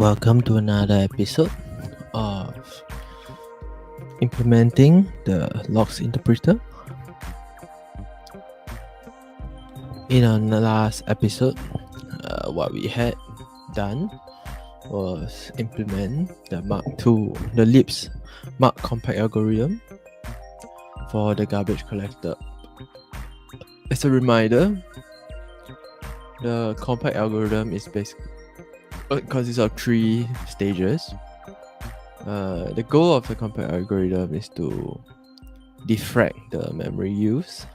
Welcome to another episode of implementing the logs interpreter. In our last episode, what we had done was implement the Mark II, the Lips Mark compact algorithm for the garbage collector. As a reminder, the compact algorithm is basically consists of 3 stages. The goal of the compact algorithm is to defrag the memory use,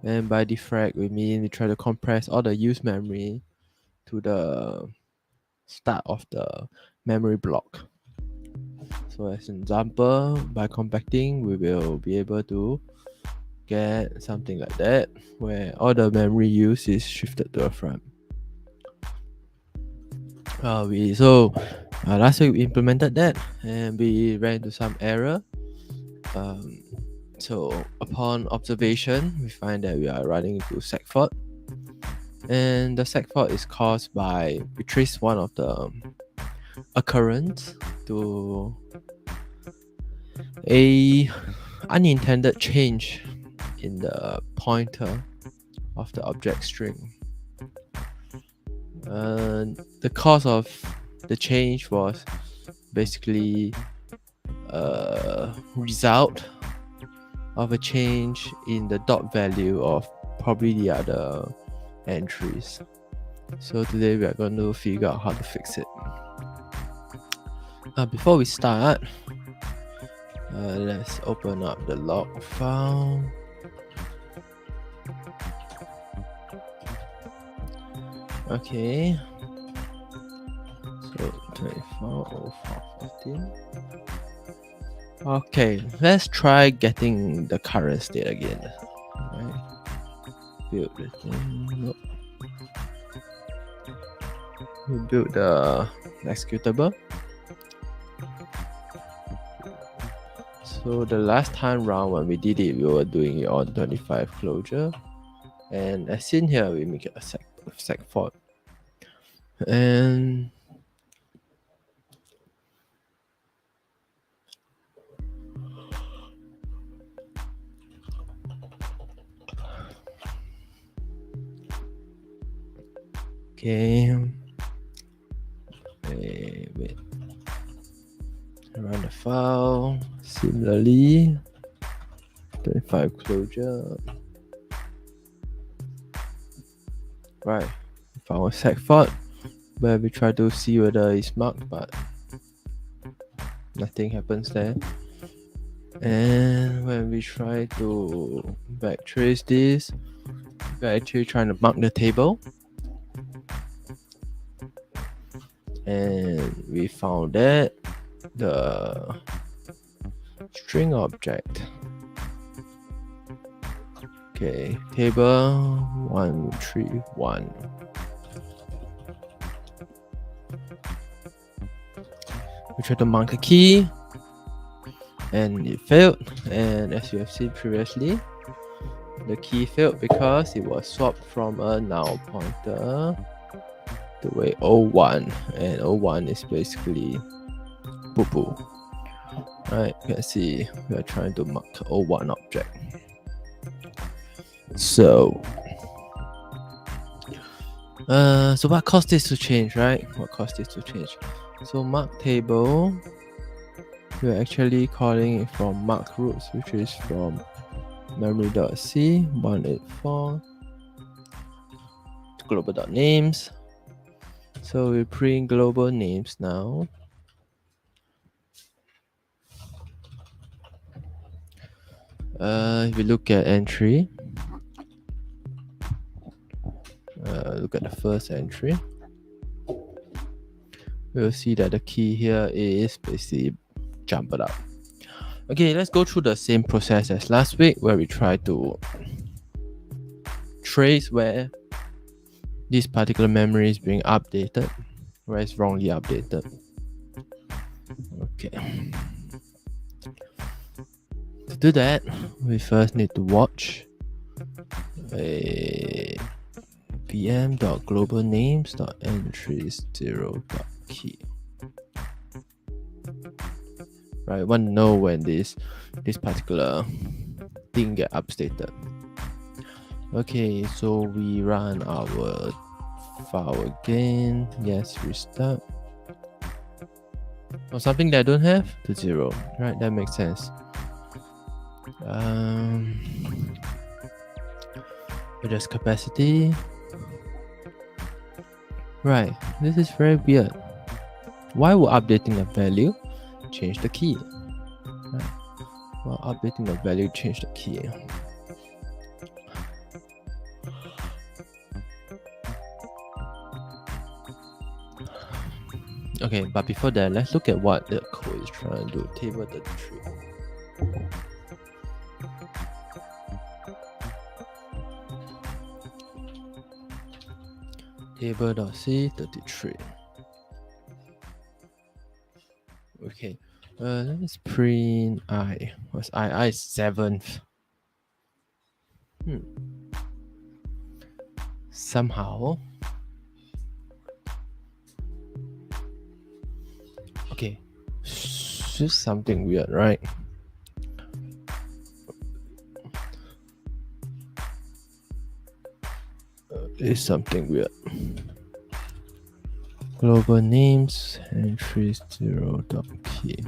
and by defrag we mean we try to compress all the used memory to the start of the memory block. So as an example, by compacting we will be able to get something like that where all the memory use is shifted to the front. Last week we implemented that and we ran into some error. So upon observation, we find that we are running into seg fault, and the seg fault is caused by we trace one of the occurrence to a unintended change in the pointer of the object string. The cause of the change was basically a result of a change in the dot value of probably the other entries. So today we are going to figure out how to fix it. Before we start, let's open up the log file. Okay, so 24:04:14. Okay, let's try getting the current state again. Right. Build the thing. Nope. We build the executable. So the last time round when we did it, we were doing it on 25 closure, and as seen here, we make it a seg fault. And okay, wait. Run the file. Similarly, 25 closure. Right, found a seg fault where we try to see whether it's marked, but nothing happens there. And when we try to backtrace this, we're actually trying to mark the table, and we found that the string object, okay, table 131. We tried to mark the key and it failed, and as you have seen previously, the key failed because it was swapped from a null pointer to a 01, and 01 is basically poo-poo. Right, you can see we are trying to mark 01 object. So what caused this to change, right? What caused this to change? So mark table, we're actually calling it from mark roots, which is from memory.c 184 to global.names. So we print global names now. If we look at entry, look at the first entry, we'll see that the key here is basically jumped up. Okay, let's go through the same process as last week where we try to trace where this particular memory is being updated, where it's wrongly updated. Okay. To do that, we first need to watch a pm.globalnames.entries0. key. Right, want to know when this particular thing get updated. Okay, so we run our file again. Yes, restart. Or something that I don't have to 0. Right, that makes sense. Adjust capacity. Right, this is very weird. Why would updating a value change the key? Right. Well, updating a value change the key. Okay, but before that, let's look at what the code is trying to do. Table 33. Table.c33. Okay, let's print I. What's I? I is 7th. Somehow. Okay, just something weird, right? It's something weird. Global names entries 0 dot key.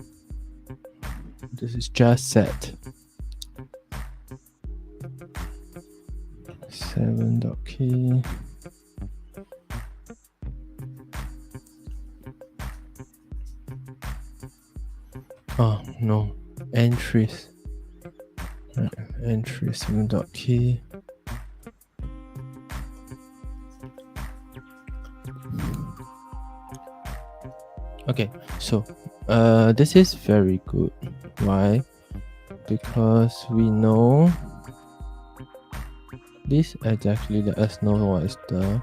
This is just set 7 dot key. Oh no, entries. Right. Entry 7 dot key. Okay, so this is very good. Why? Because we know this exactly let us know what is the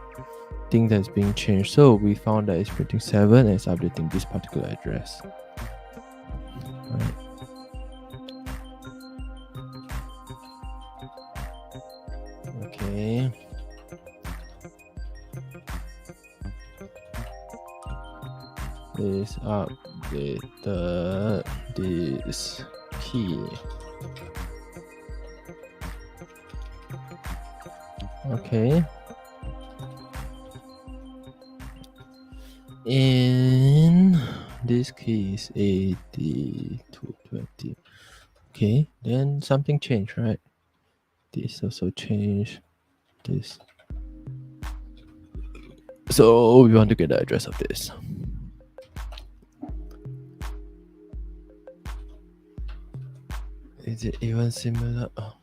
thing that's being changed. So we found that it's printing 7 and it's updating this particular address. Right. Okay. Is updated this key. Okay. And this key is 8220. Okay, then something changed, right? This also changed. This. So we want to get the address of this. Is it even similar? Oh.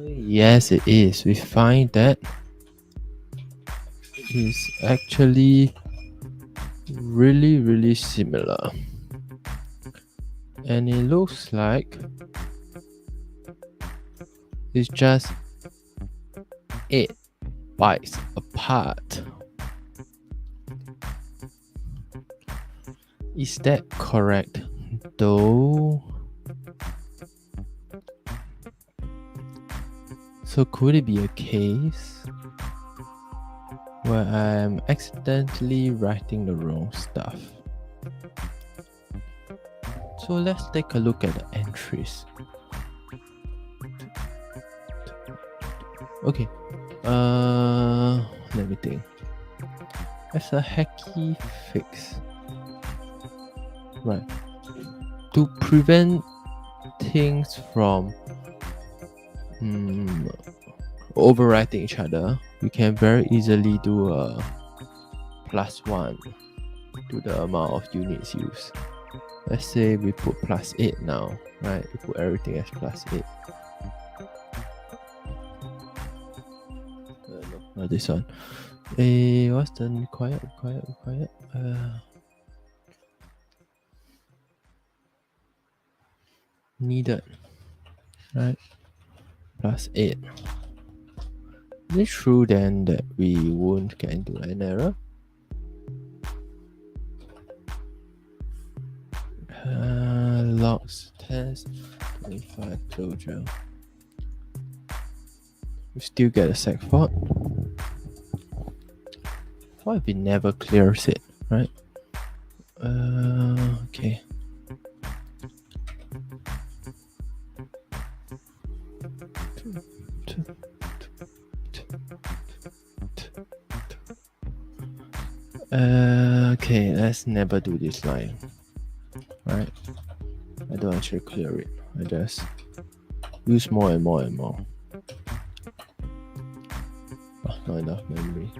Yes, it is. We find that it's actually really similar. And it looks like it's just 8 bytes apart. Is that correct though? So could it be a case where I'm accidentally writing the wrong stuff? So let's take a look at the entries. Okay, let me think. As a hacky fix, right? To prevent things from overwriting each other, we can very easily do a +1 to the amount of units used. Let's say we put +8 now, right? We put everything as +8. No, not this one. What's the required? Needed, right? +8. Is it true then that we won't get into an error? Logs test 25 closure. We still get a seg fault. What if it never clears it, right? Okay. Okay, let's never do this line. Right? I don't actually clear it. I just use more and more and more. Oh, not enough memory.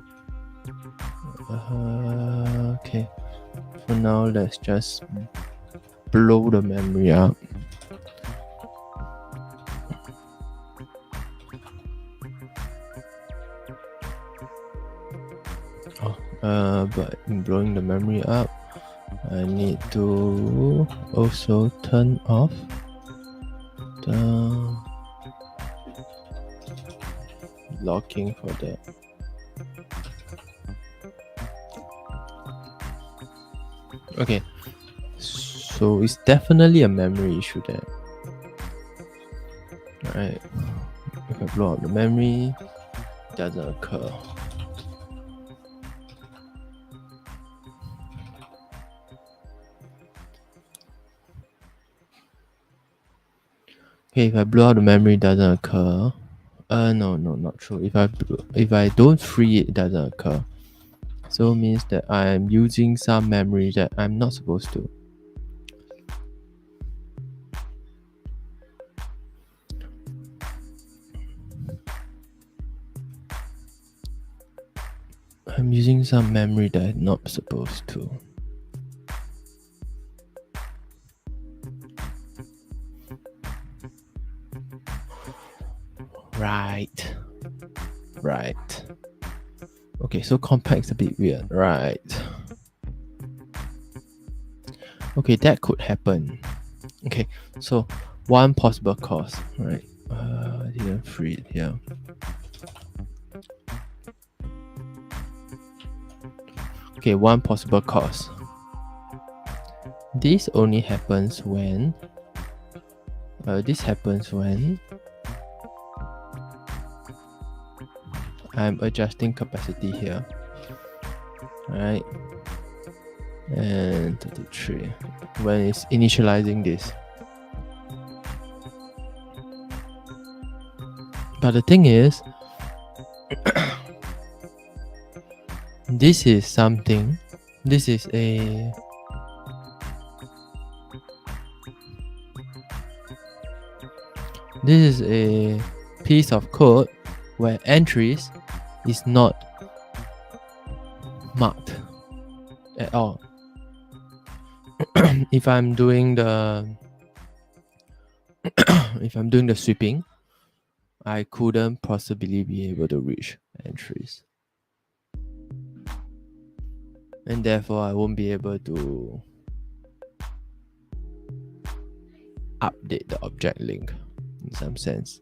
Okay. For now, let's just blow the memory up. But in blowing the memory up, I need to also turn off the locking for that. Okay, so it's definitely a memory issue there. Right, if I blow out the memory, it doesn't occur. Okay, if I blow out the memory, it doesn't occur. No, not true. If I don't free it, it doesn't occur. So it means that I'm using some memory that I'm not supposed to. I'm using some memory that I'm not supposed to. Right. Okay, so compact's a bit weird. Right. Okay, that could happen. Okay, so one possible cause, right? I didn't free it here. Okay, one possible cause. This only happens when I'm adjusting capacity here, right? And 33 when it's initializing this. But the thing is, this is a piece of code where entries is not marked at all. If I'm doing the sweeping, I couldn't possibly be able to reach entries, and therefore I won't be able to update the object link in some sense.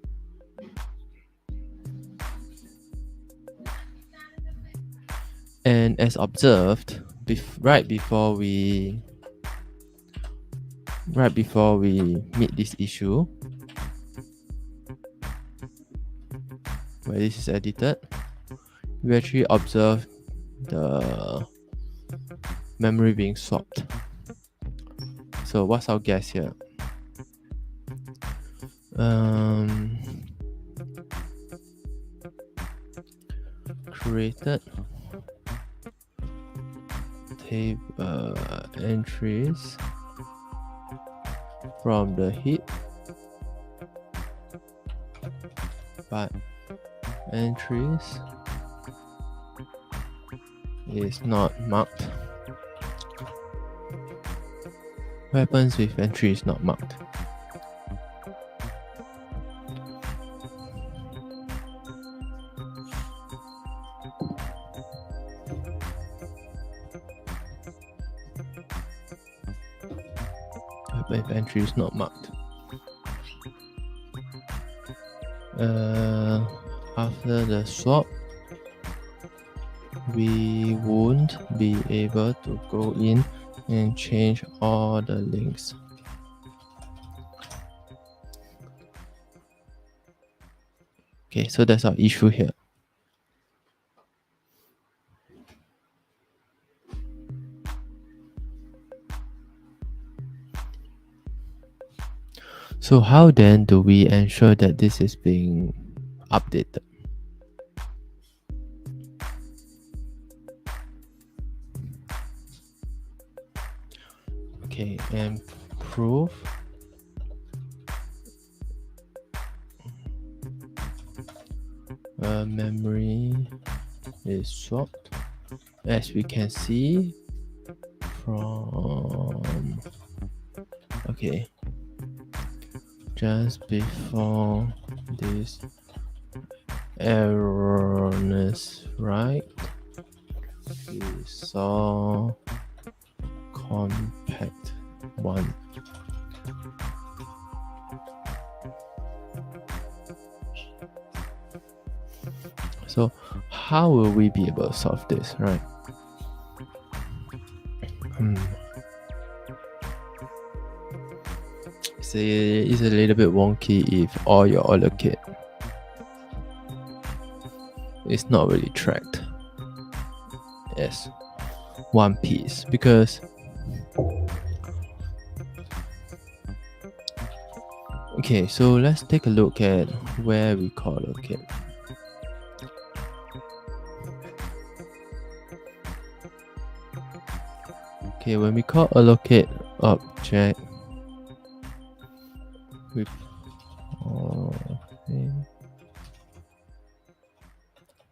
And as observed, right before we meet this issue, where this is edited, we actually observe the memory being swapped. So what's our guess here? Created table entries from the heap, but entries is not marked. What happens if entry is not marked? If entry is not marked, after the swap, we won't be able to go in and change all the links. Okay, so that's our issue here. So how then do we ensure that this is being updated? Okay, and proof memory is swapped, as we can see from just before this erroneous write, we saw compact 1. So how will we be able to solve this, right? It's a little bit wonky if all your allocate is not really tracked as one piece, because okay, so let's take a look at where we call allocate. Okay, when we call allocate object,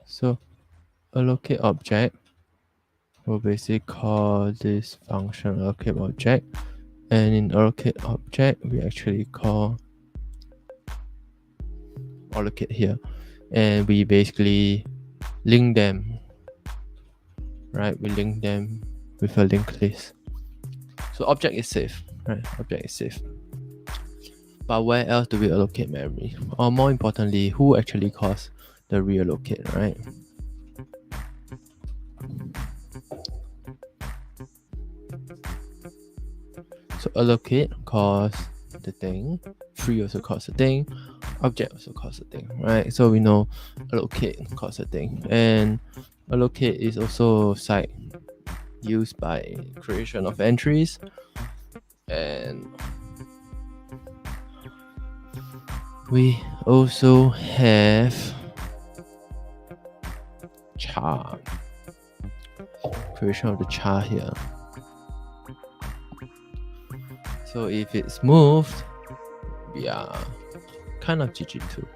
so allocate object will basically call this function allocate object, and in allocate object we actually call allocate here, and we basically link them, right? We link them with a linked list. So object is safe, right? Object is safe. But where else do we allocate memory? Or more importantly, who actually calls the reallocate, right? So allocate calls the thing, free also calls the thing, object also calls the thing, right? So we know allocate calls the thing, and allocate is also site used by creation of entries, and we also have char, creation of the char here. So if it's moved, we are kind of GG too.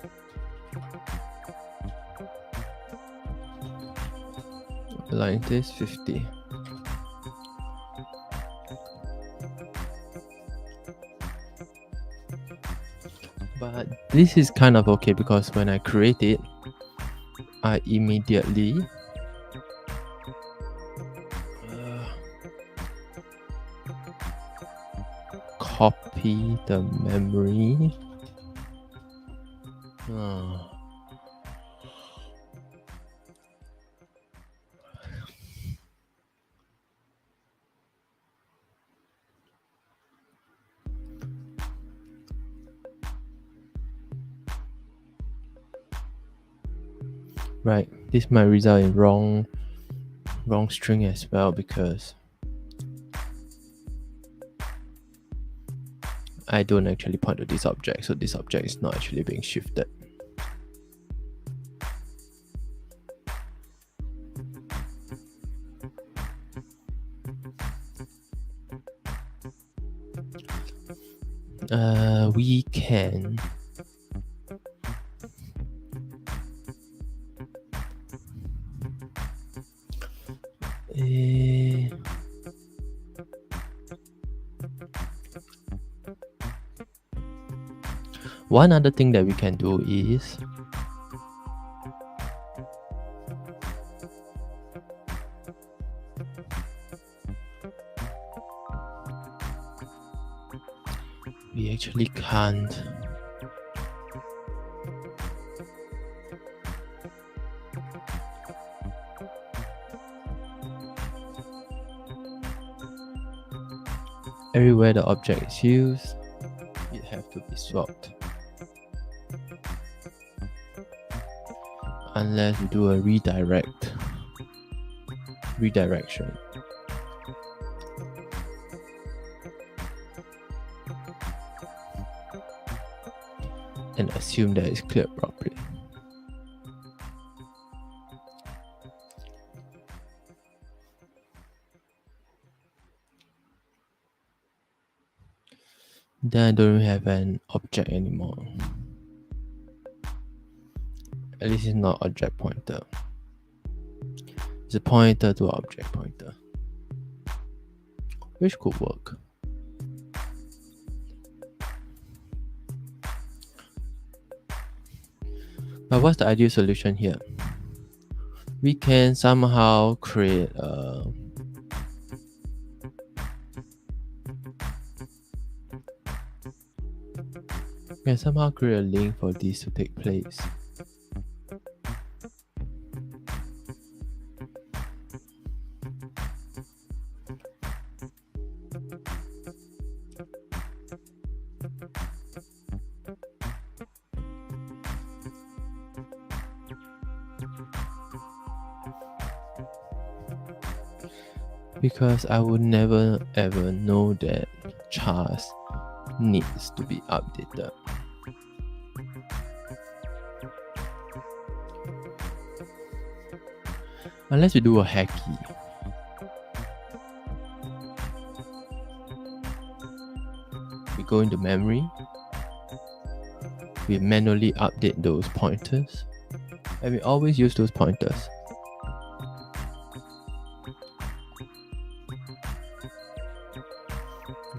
Like this 50. But this is kind of okay because when I create it, I immediately copy the memory. Right, this might result in wrong string as well, because I don't actually point to this object, so this object is not actually being shifted. We can one other thing that we can do is we actually can't everywhere the object is used, it have to be swapped unless we do a redirection. and assume that it's cleared properly. Then I don't have an object anymore. At least it's not object pointer. It's a pointer to object pointer, which could work. But what's the ideal solution here? We can somehow create a link for this to take place. Because I would never ever know that chars needs to be updated. Unless we do a hacky. We go into memory. We manually update those pointers. And we always use those pointers.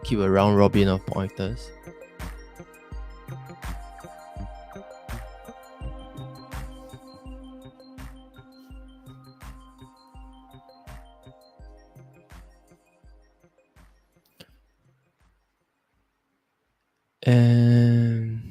Keep a round robin of pointers. And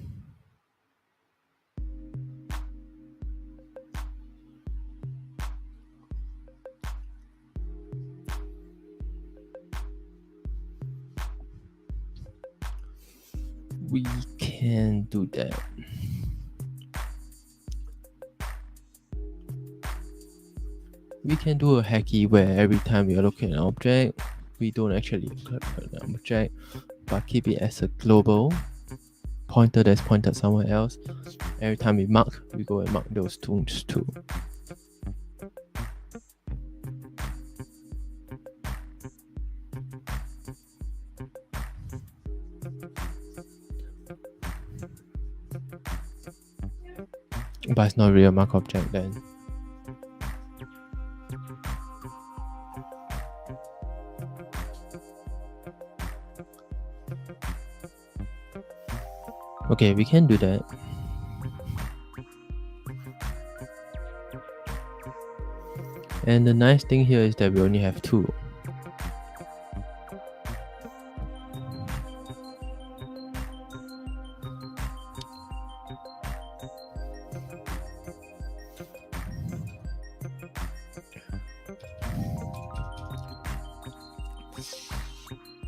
we can do that. We can do a hacky where every time we allocate an object, we don't actually allocate an object, but keep it as a global pointer that's pointed somewhere else. Every time we mark, we go and mark those tunes too. But it's not really a mark object then. Okay, we can do that. And the nice thing here is that we only have two.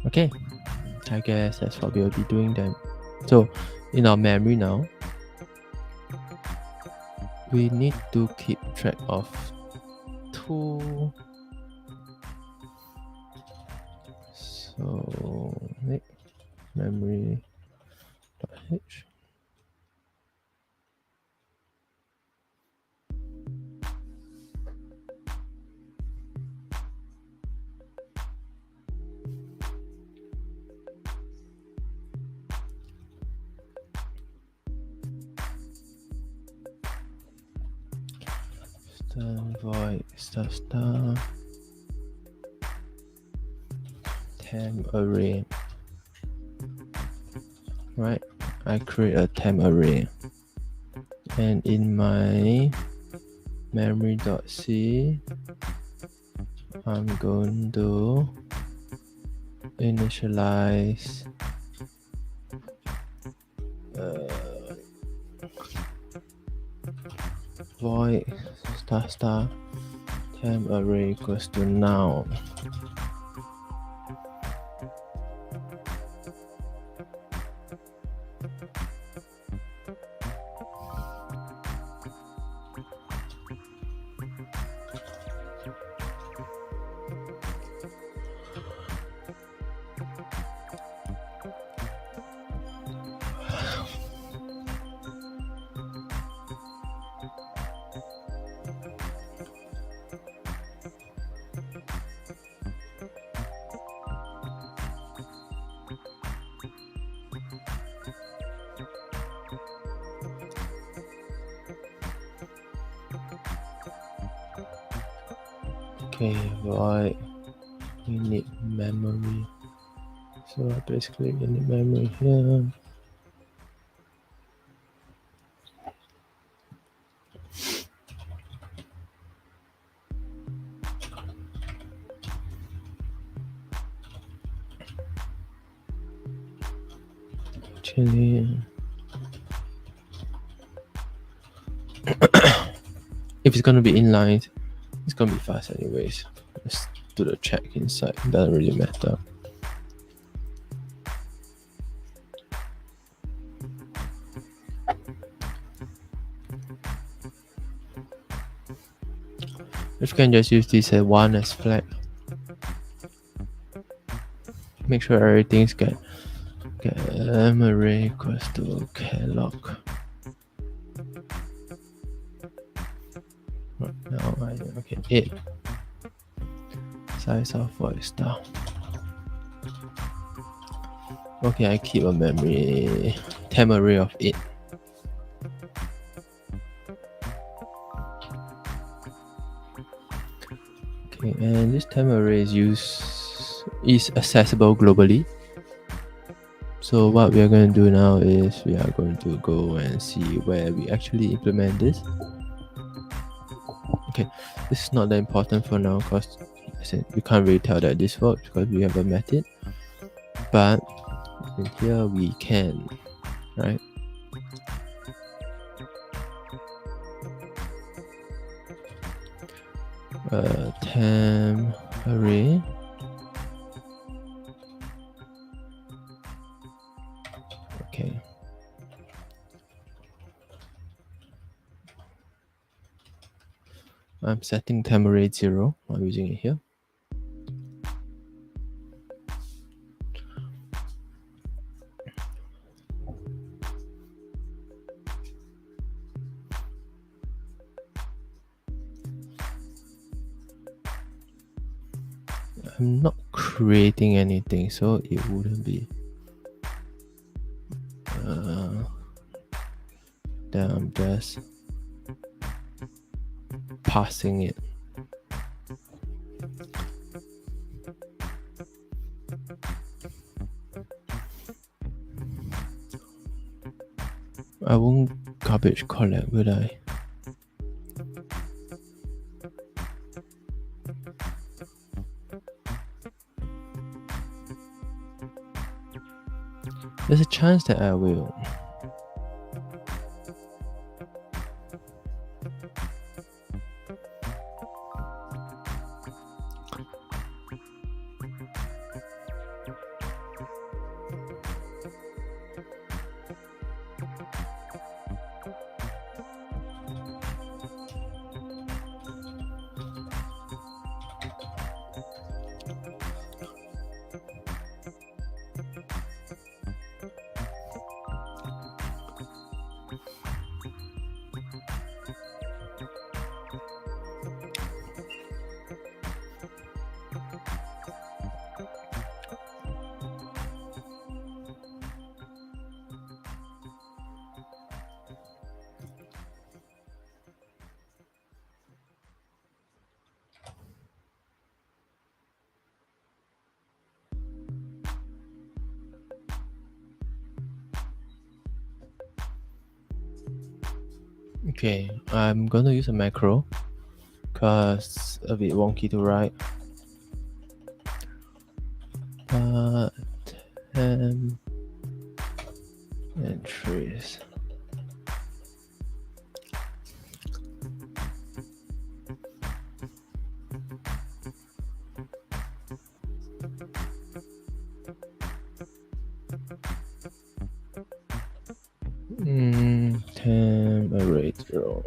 Okay, I guess that's what we'll be doing then. So in our memory now, we need to keep track of two. So memory.h. Void star temp array. Right, I create a temp array, and in my memory.c, I'm going to initialize void star temp array equals to now. Okay, void init memory. So basically init memory here. Actually, if it's gonna be inline, it's gonna be fast anyways. Let's do the check inside. It doesn't really matter. If you can just use this as one as flag. Make sure everything's get array equals to calloc. Right now, okay, 8. Size of void star. Okay, I keep a memory temp array of 8. Okay, and this temp array is accessible globally. So what we are going to do now is we are going to go and see where we actually implement this. Okay, this is not that important for now because we can't really tell that this works because we haven't met it. But in here we can, right? Temp array. Okay. I'm setting temp array 0. I'm using it here. I'm not creating anything, so it wouldn't be. Then I'm just passing it. I won't garbage collect, will I? There's a chance that I will. Okay, I'm gonna use a macro because a bit wonky to write. But entries. Temp array 0.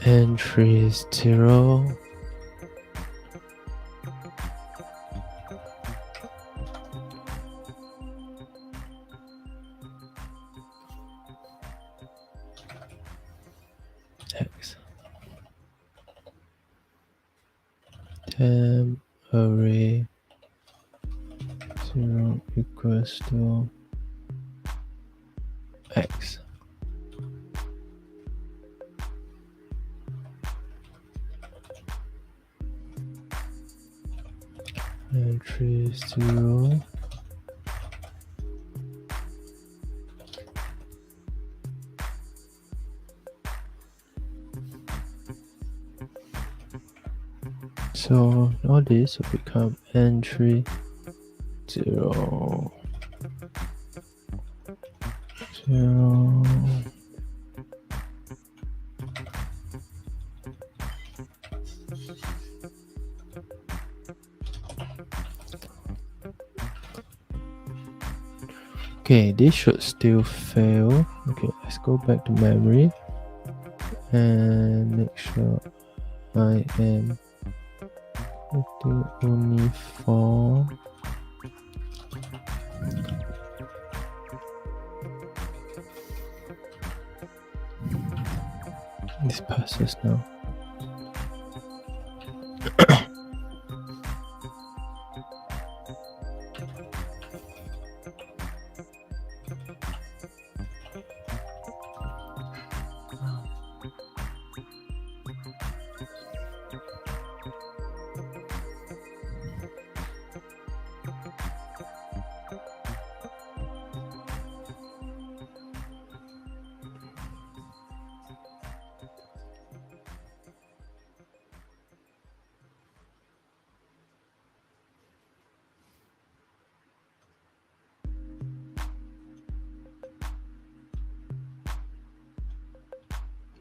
entry is 0. X. Temp array 0 equals to X. Entry is 0. So all this will become entry 0 0. Okay, this should still fail. Okay, let's go back to memory and make sure I am putting only 4. This passes now.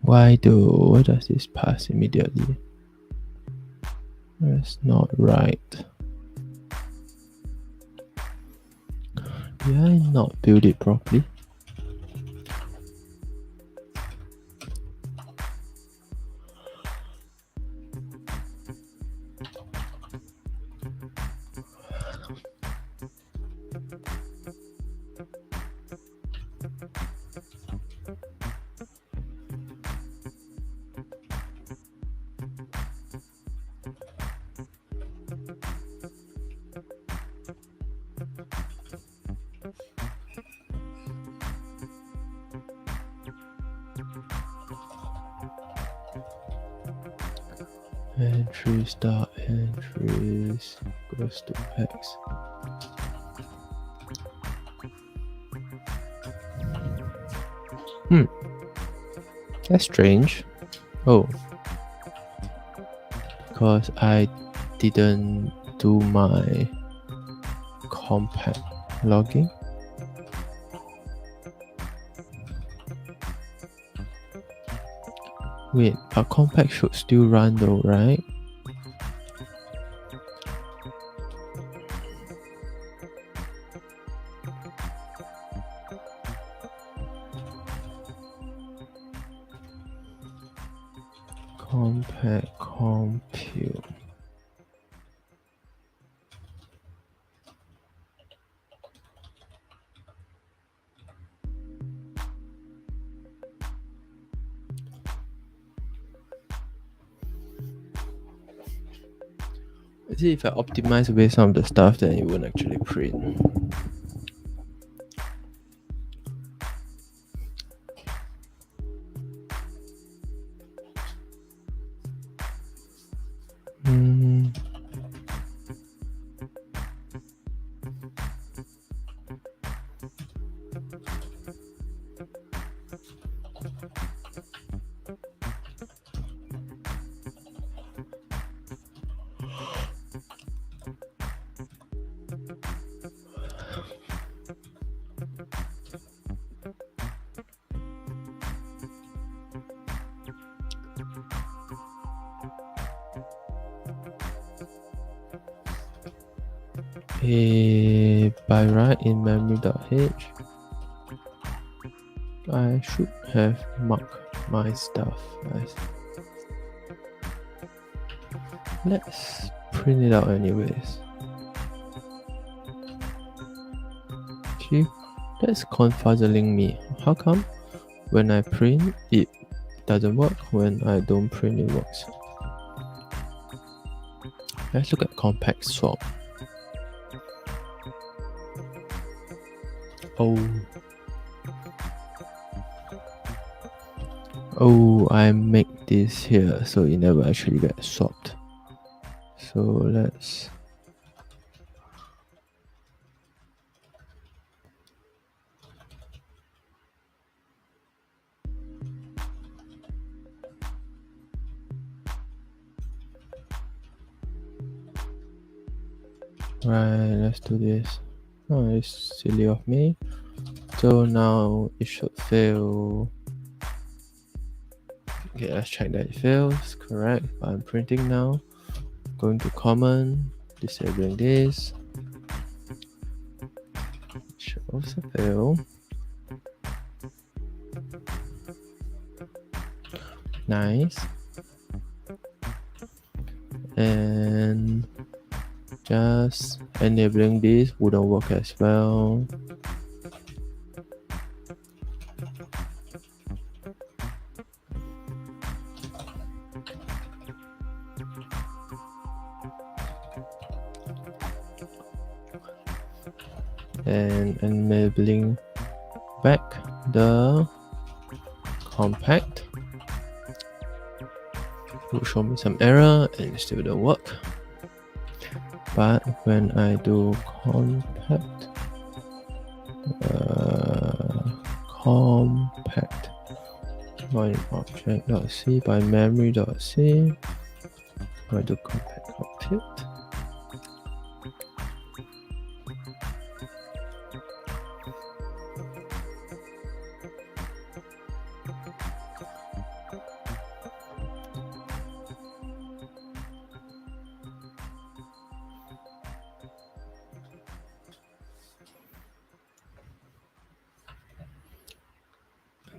Why does this pass immediately? That's not right. Did I not build it properly? Entries dot entries goes to X. That's strange. Oh, because I didn't do my concat logging. Wait, our concat should still run though, right? Concat compute. See, if I optimize away some of the stuff, then it won't actually print. By right in memory.h, I should have marked my stuff as Let's print it out anyways. See, that's confuzzling me. How come when I print it doesn't work, when I don't print it works? Let's look at compact swap. Oh, I make this here so it never actually gets swapped. So let's let's do this. Oh, it's silly of me. So now it should fail. Okay, let's check that it fails. Correct. I'm printing now. Going to common, disabling this. It should also fail. Nice. And just enabling this wouldn't work as well. And enabling back the compact will show me some error and it still don't work. But when I do compact by object.c by memory.c, I do compact object.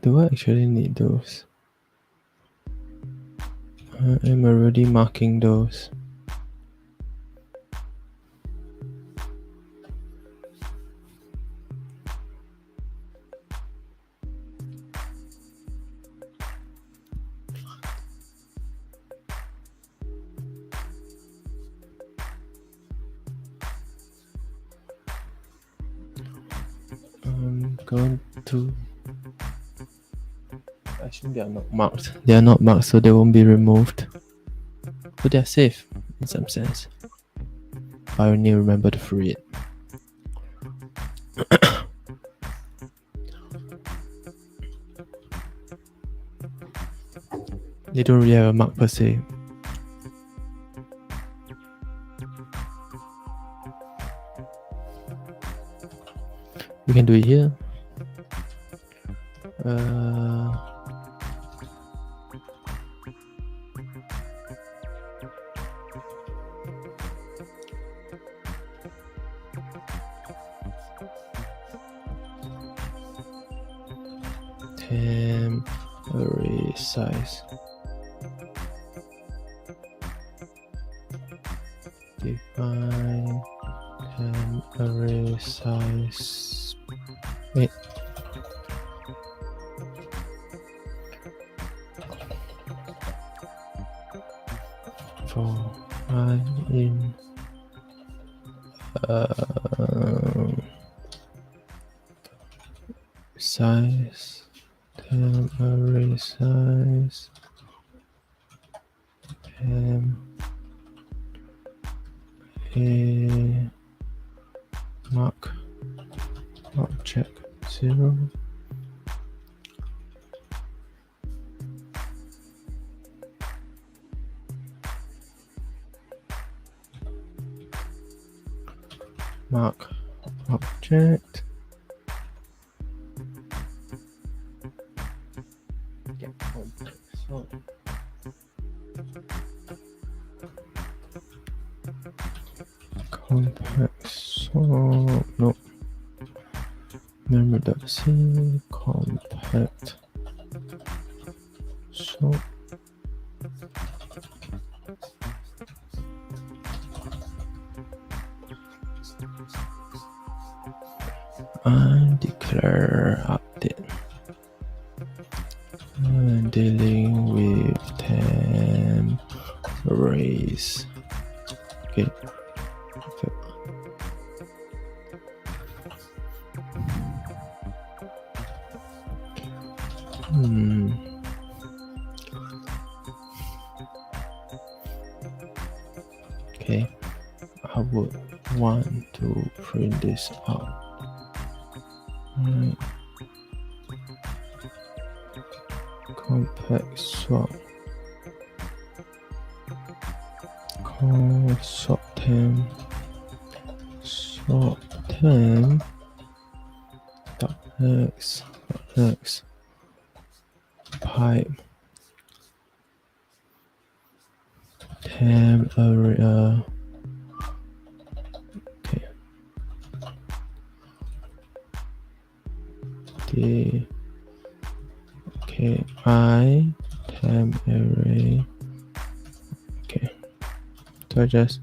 Do I actually need those? I'm already marking those. I'm going to. Actually, they are not marked. They are not marked, so they won't be removed. But they are safe in some sense. I only remember to free it. They don't really have a mark per se. We can do it here. Array size. Define array size. Wait. For I in size, array size, a mark object 0. Mark object. Compact swap. No. Memory.c compact swap. declare update. Dealing with temp arrays. Okay. Okay, I would want to print this out. Right. Compact swap. Call swap temp. Swap temp. .x. Pipe. Temp area. Okay. I temp array. Okay. So I just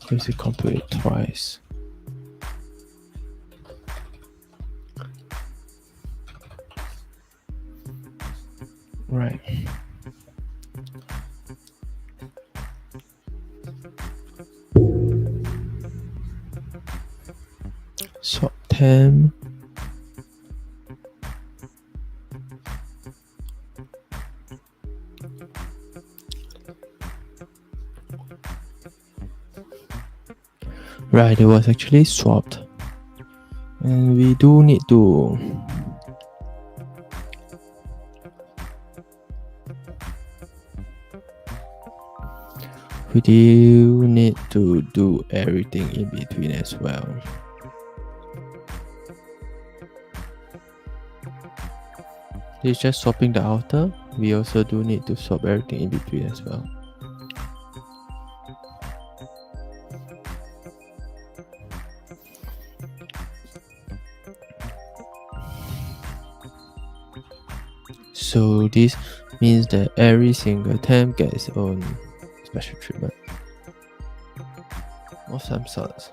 basically compute it twice. Right. Swap temp. Right, it was actually swapped. And we do need to do everything in between as well. It's just swapping the outer. We also do need to swap everything in between as well. So this means that every single temp gets its own special treatment of some sorts.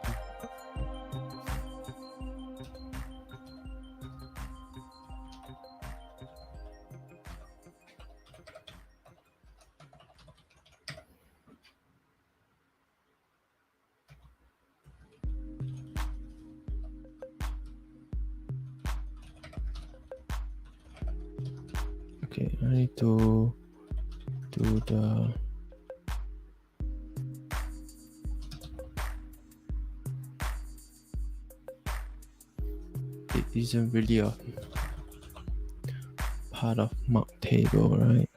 Okay, I need to do the it isn't really a part of mark table, right?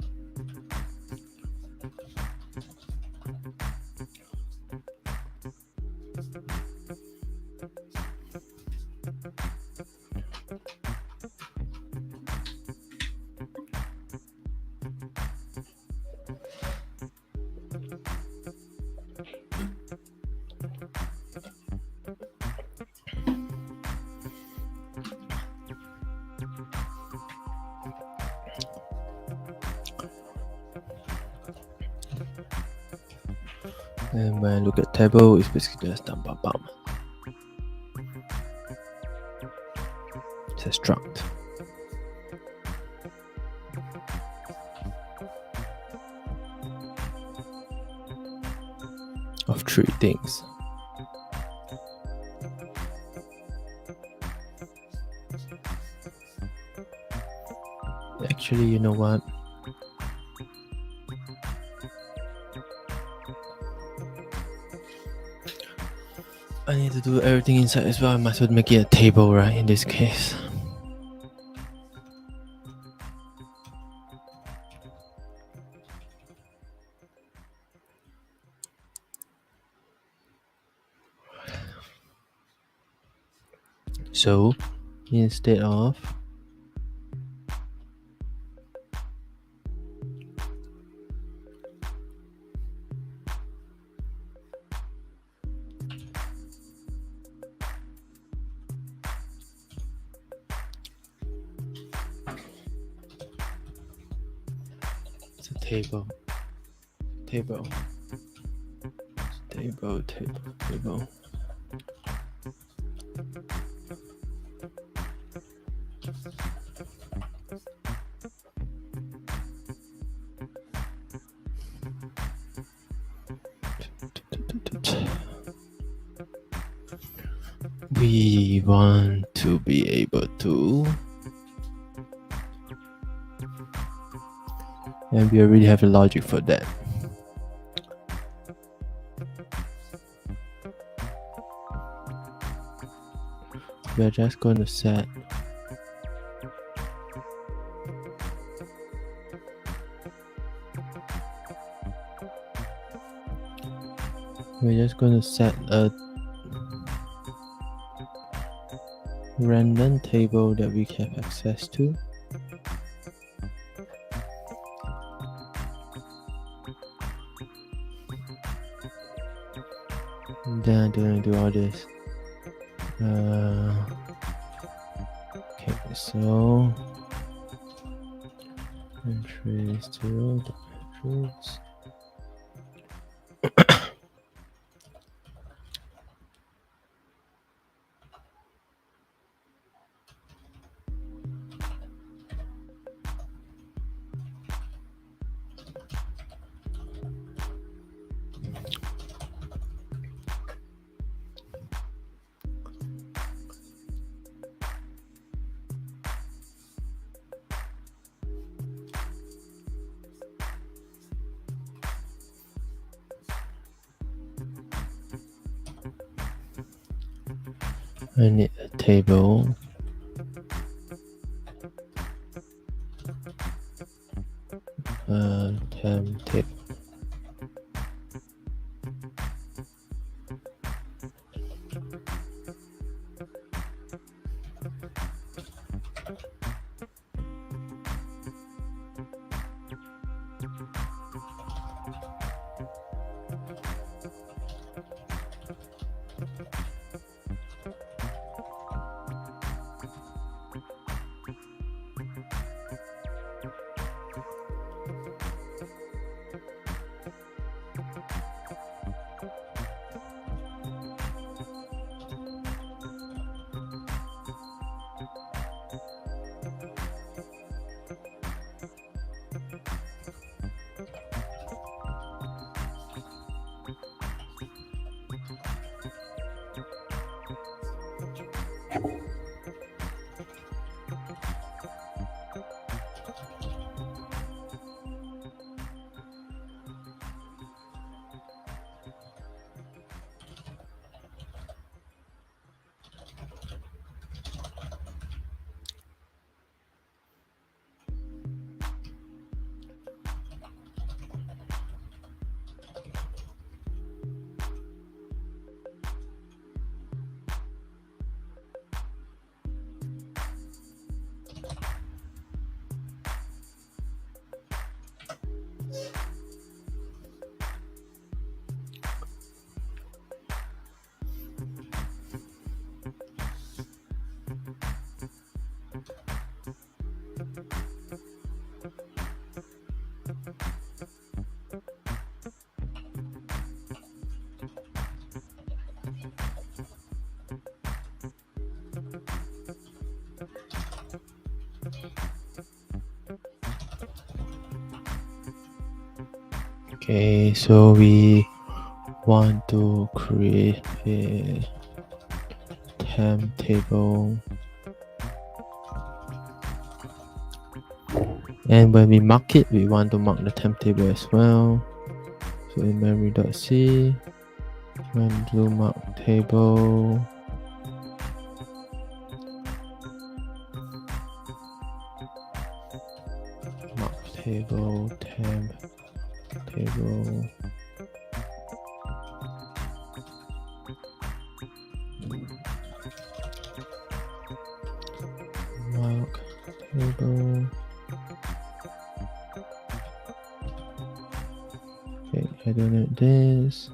And when I look at table, it's basically just bum. It's a struct of 3 things. Actually, you know what? I need to do everything inside as well. I might as well make it a table, right? In this case. So instead of it's a table. we want to be able to, and we already have a logic for that. We're just going to set a random table that we have access to. Then I'm going to do all this. Okay, so entry 0, entries. I need a table. Temp table. Okay, so we want to create a temp table, and when we mark it, we want to mark the temp table as well. So in memory.c, when do mark table, mark table, temp table, mark table. Okay, I don't need this.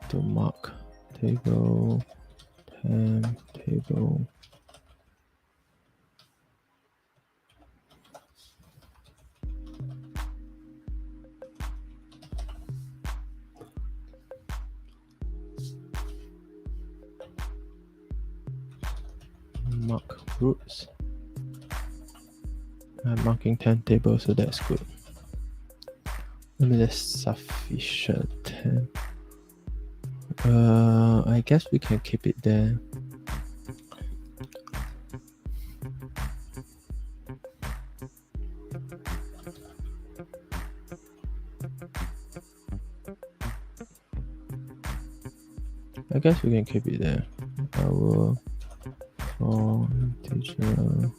To mark table, temp table. Mark roots. I'm marking temp table, so that's good. Maybe that's sufficient. I guess we can keep it there. I guess we can keep it there. Our for integer.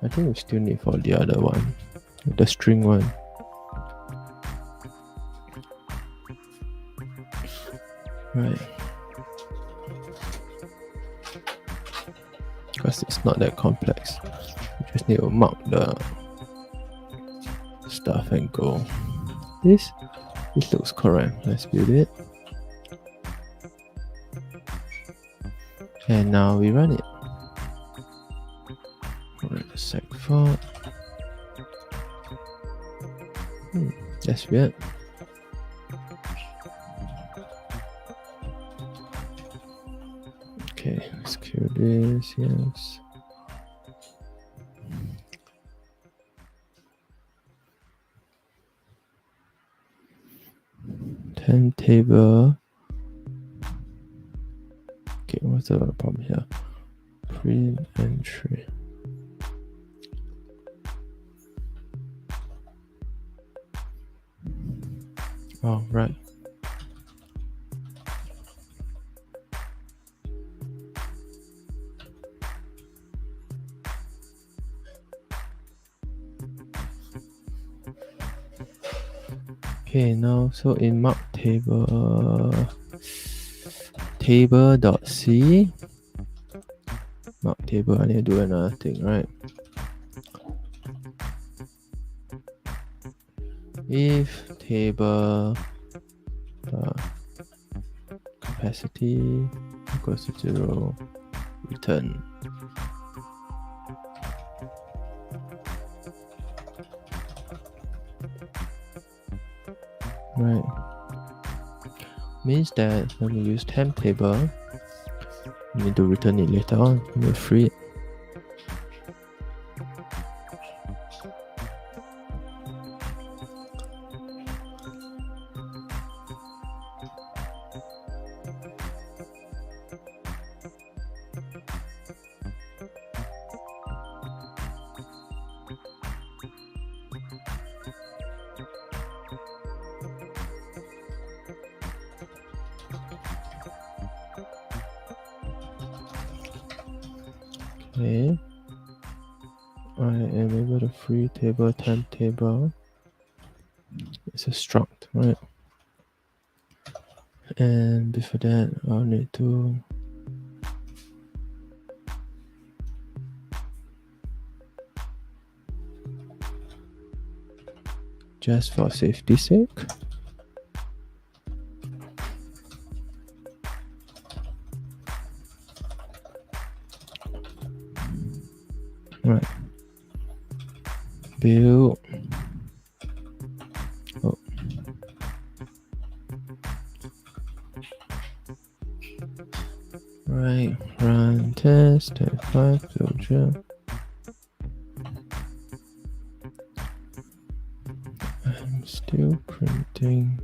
I think we still need for the other one, the string one. Right. Because it's not that complex. You just need to mark the stuff and go. This looks correct. Let's build it. And now we run it. Alright, sec for. That's weird. Okay, let's kill this. Yes. Table. Okay, what's the problem here? Print entry. Oh, right. Okay, now so in mark table.c mark table, I need to do another thing, right? If table capacity equals to 0, return. Right. Means that when we use temp table, we need to return it later on. We're free. Okay. I am able to free table, temp table. It's a struct, right? And before that, I'll need to just for safety's sake. Right. Build. Oh. Right. Run test. 5 closure. I'm still printing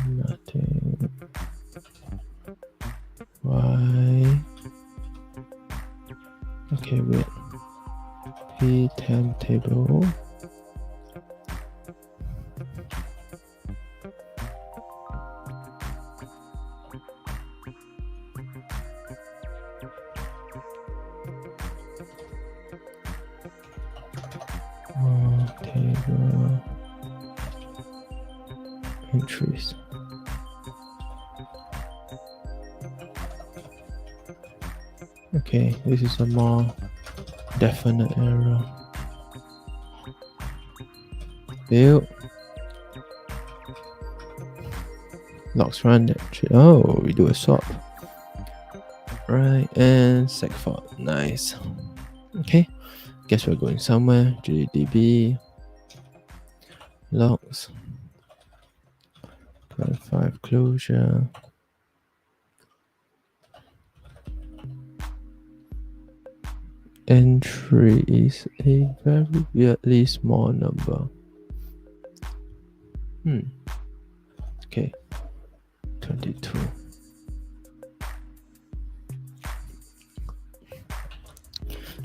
nothing. Why? Okay, wait. P temp table. Table entries. Okay, this is a more definite error. Build. Logs run that shit. Oh, we do a swap. Right, and sec for. Nice. Okay, guess we're going somewhere. GDB logs. 5 closure. entry is a very weirdly small number. Okay, 22.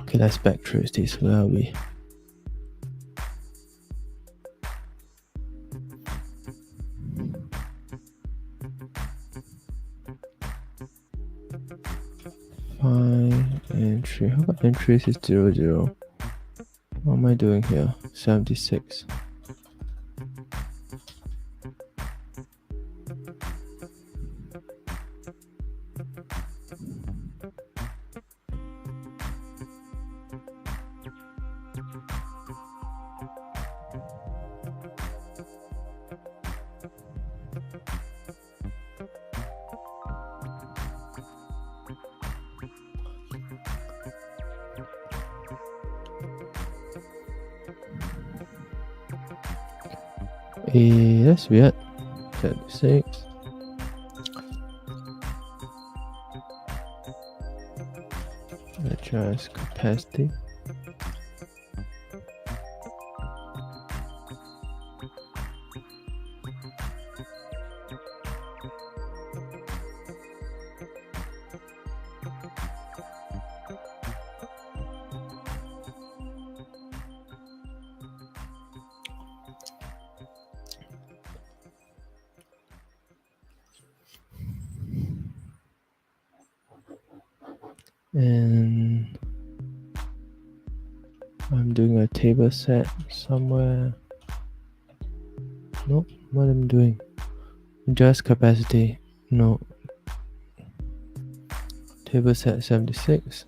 Okay, let's backtrace this. Where are we? Find entry. How about entries is 00? What am I doing here? 76. That's weird. 76. Adjust capacity. And I'm doing a table set somewhere. Nope, what am I doing? Adjust capacity. No. Table set 76.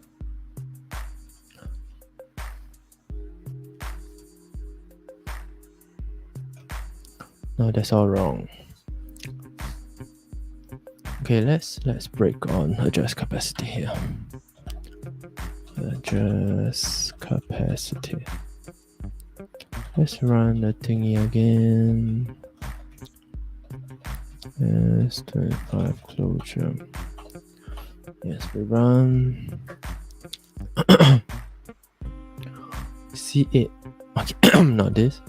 No, that's all wrong. Okay, let's break on adjust capacity here. Adjust capacity. Let's run the thingy again. S25 closure. Yes, we run. C8. Okay, not this.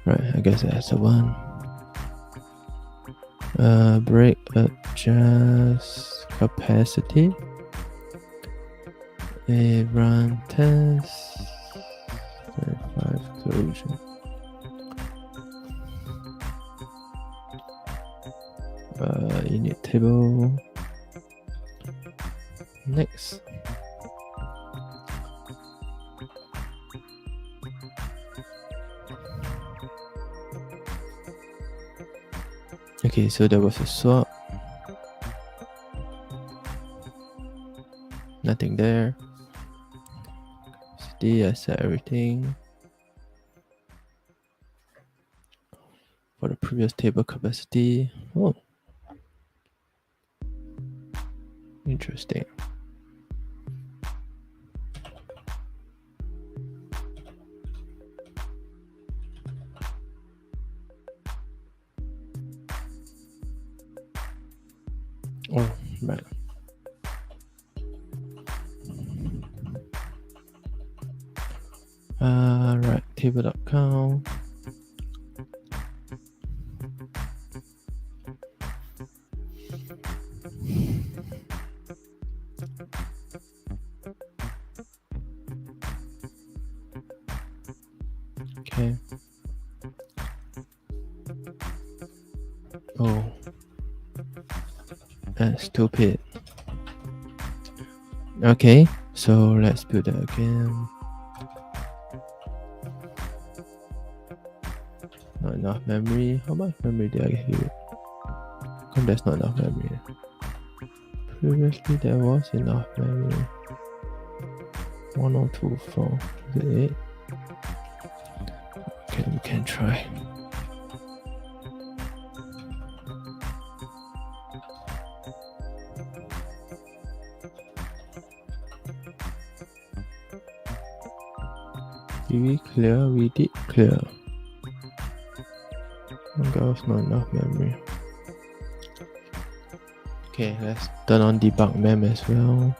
Right, I guess that's the one. Break adjust capacity. A run test. 5 closure. Init table. Next. Okay, so there was a swap. Nothing there. CD, I set everything. For the previous table capacity. Oh. Interesting. Oh, right. Right, table.count. Okay. Oh, that's stupid. Okay, so let's do that again. Not enough memory. How much memory did I give it? Come, there's not enough memory. Previously there was enough memory. 1024. Is it 8? Okay, we can try. Did we clear? We did clear. Oh, that was not enough memory. Okay, let's turn on debug mem as well.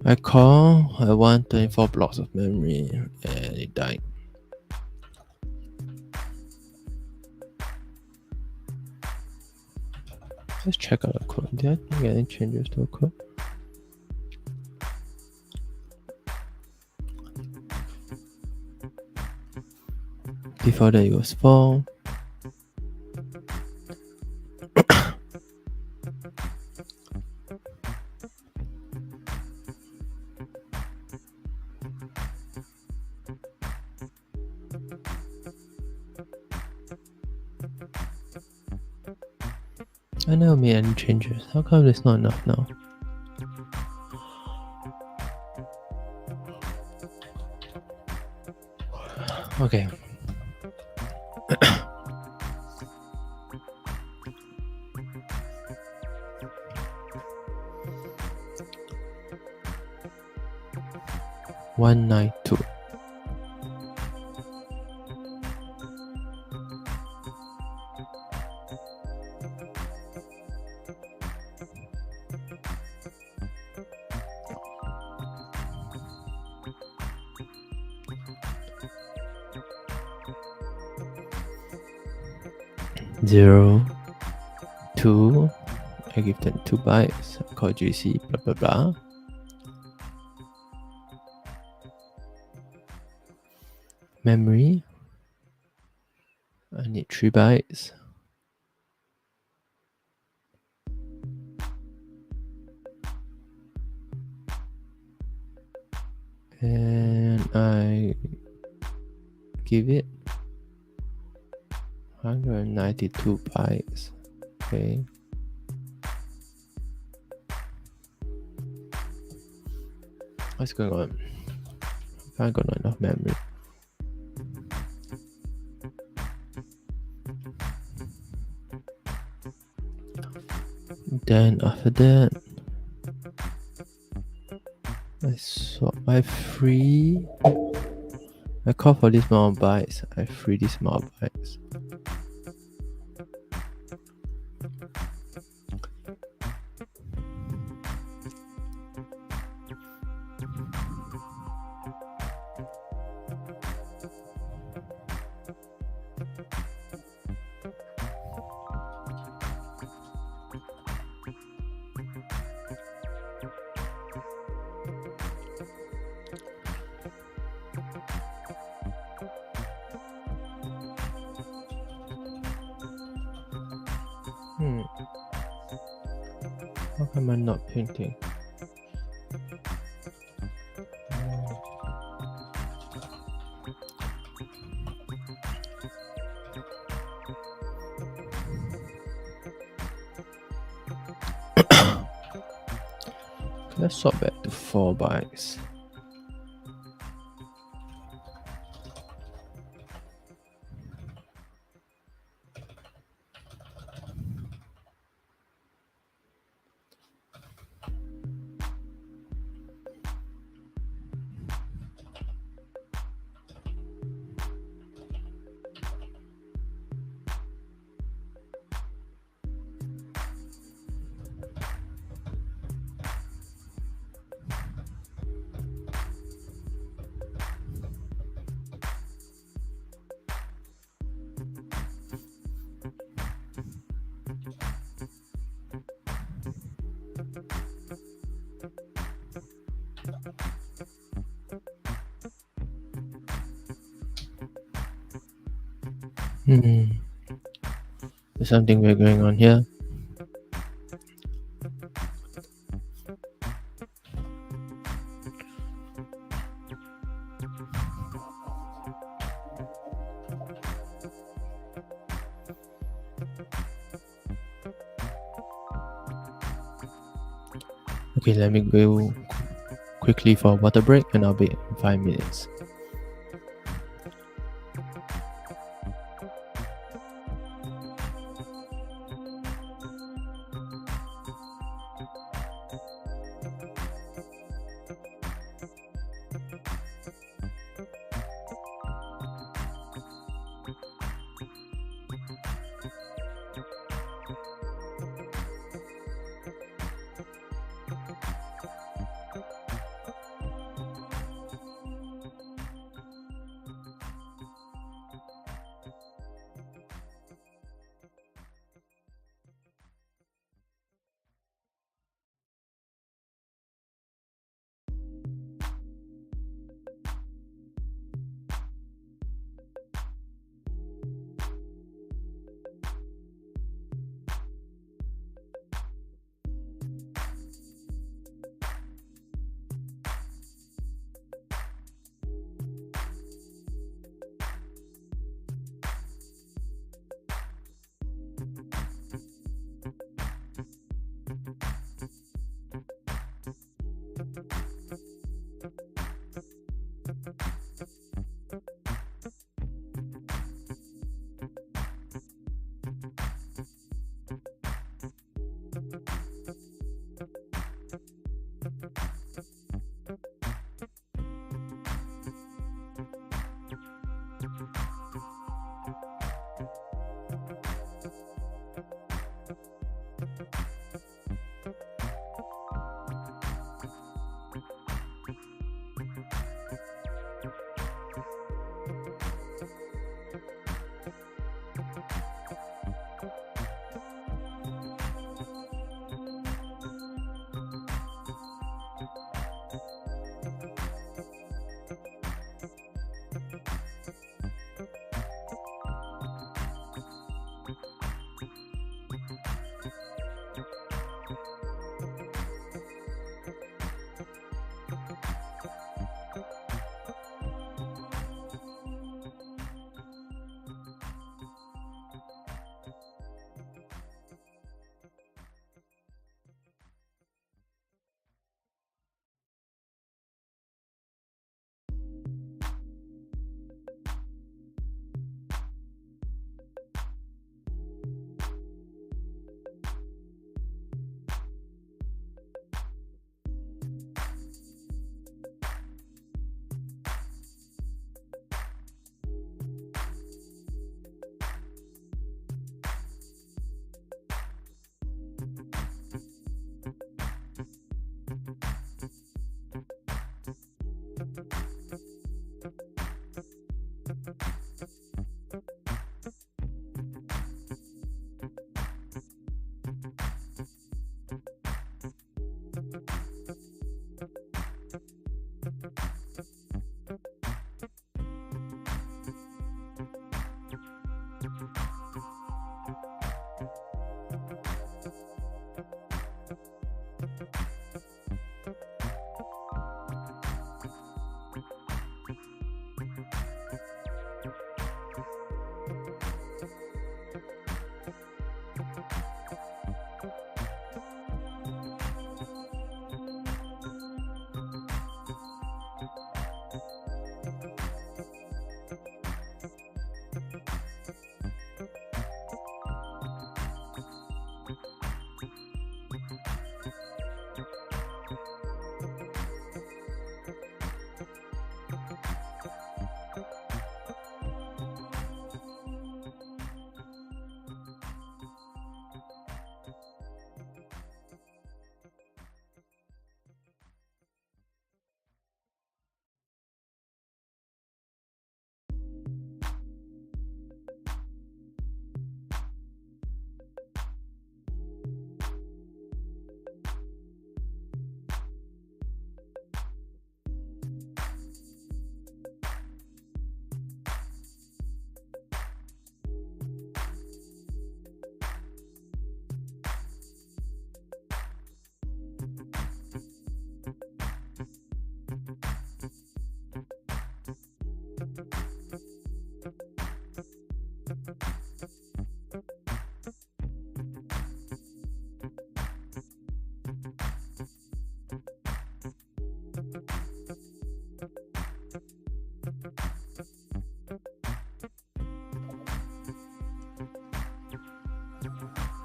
I want 24 blocks of memory and it died. Let's check out the code. Did I make any changes to the code? Before that it was 4. I never made any changes. How come it's not enough now? Okay. One nine two. Zero, 2. I give them 2 bytes. I call GC blah blah blah. Memory. I need 3 bytes. And I give it 192 bytes. Okay. What's going on? I got not enough memory. Then after that, I free. I call for this amount of bytes. I free this amount of bytes. How come I'm not painting? Let's swap back to 4 bytes. There's something weird going on here. Okay, let me go quickly for a water break and I'll be in 5 minutes.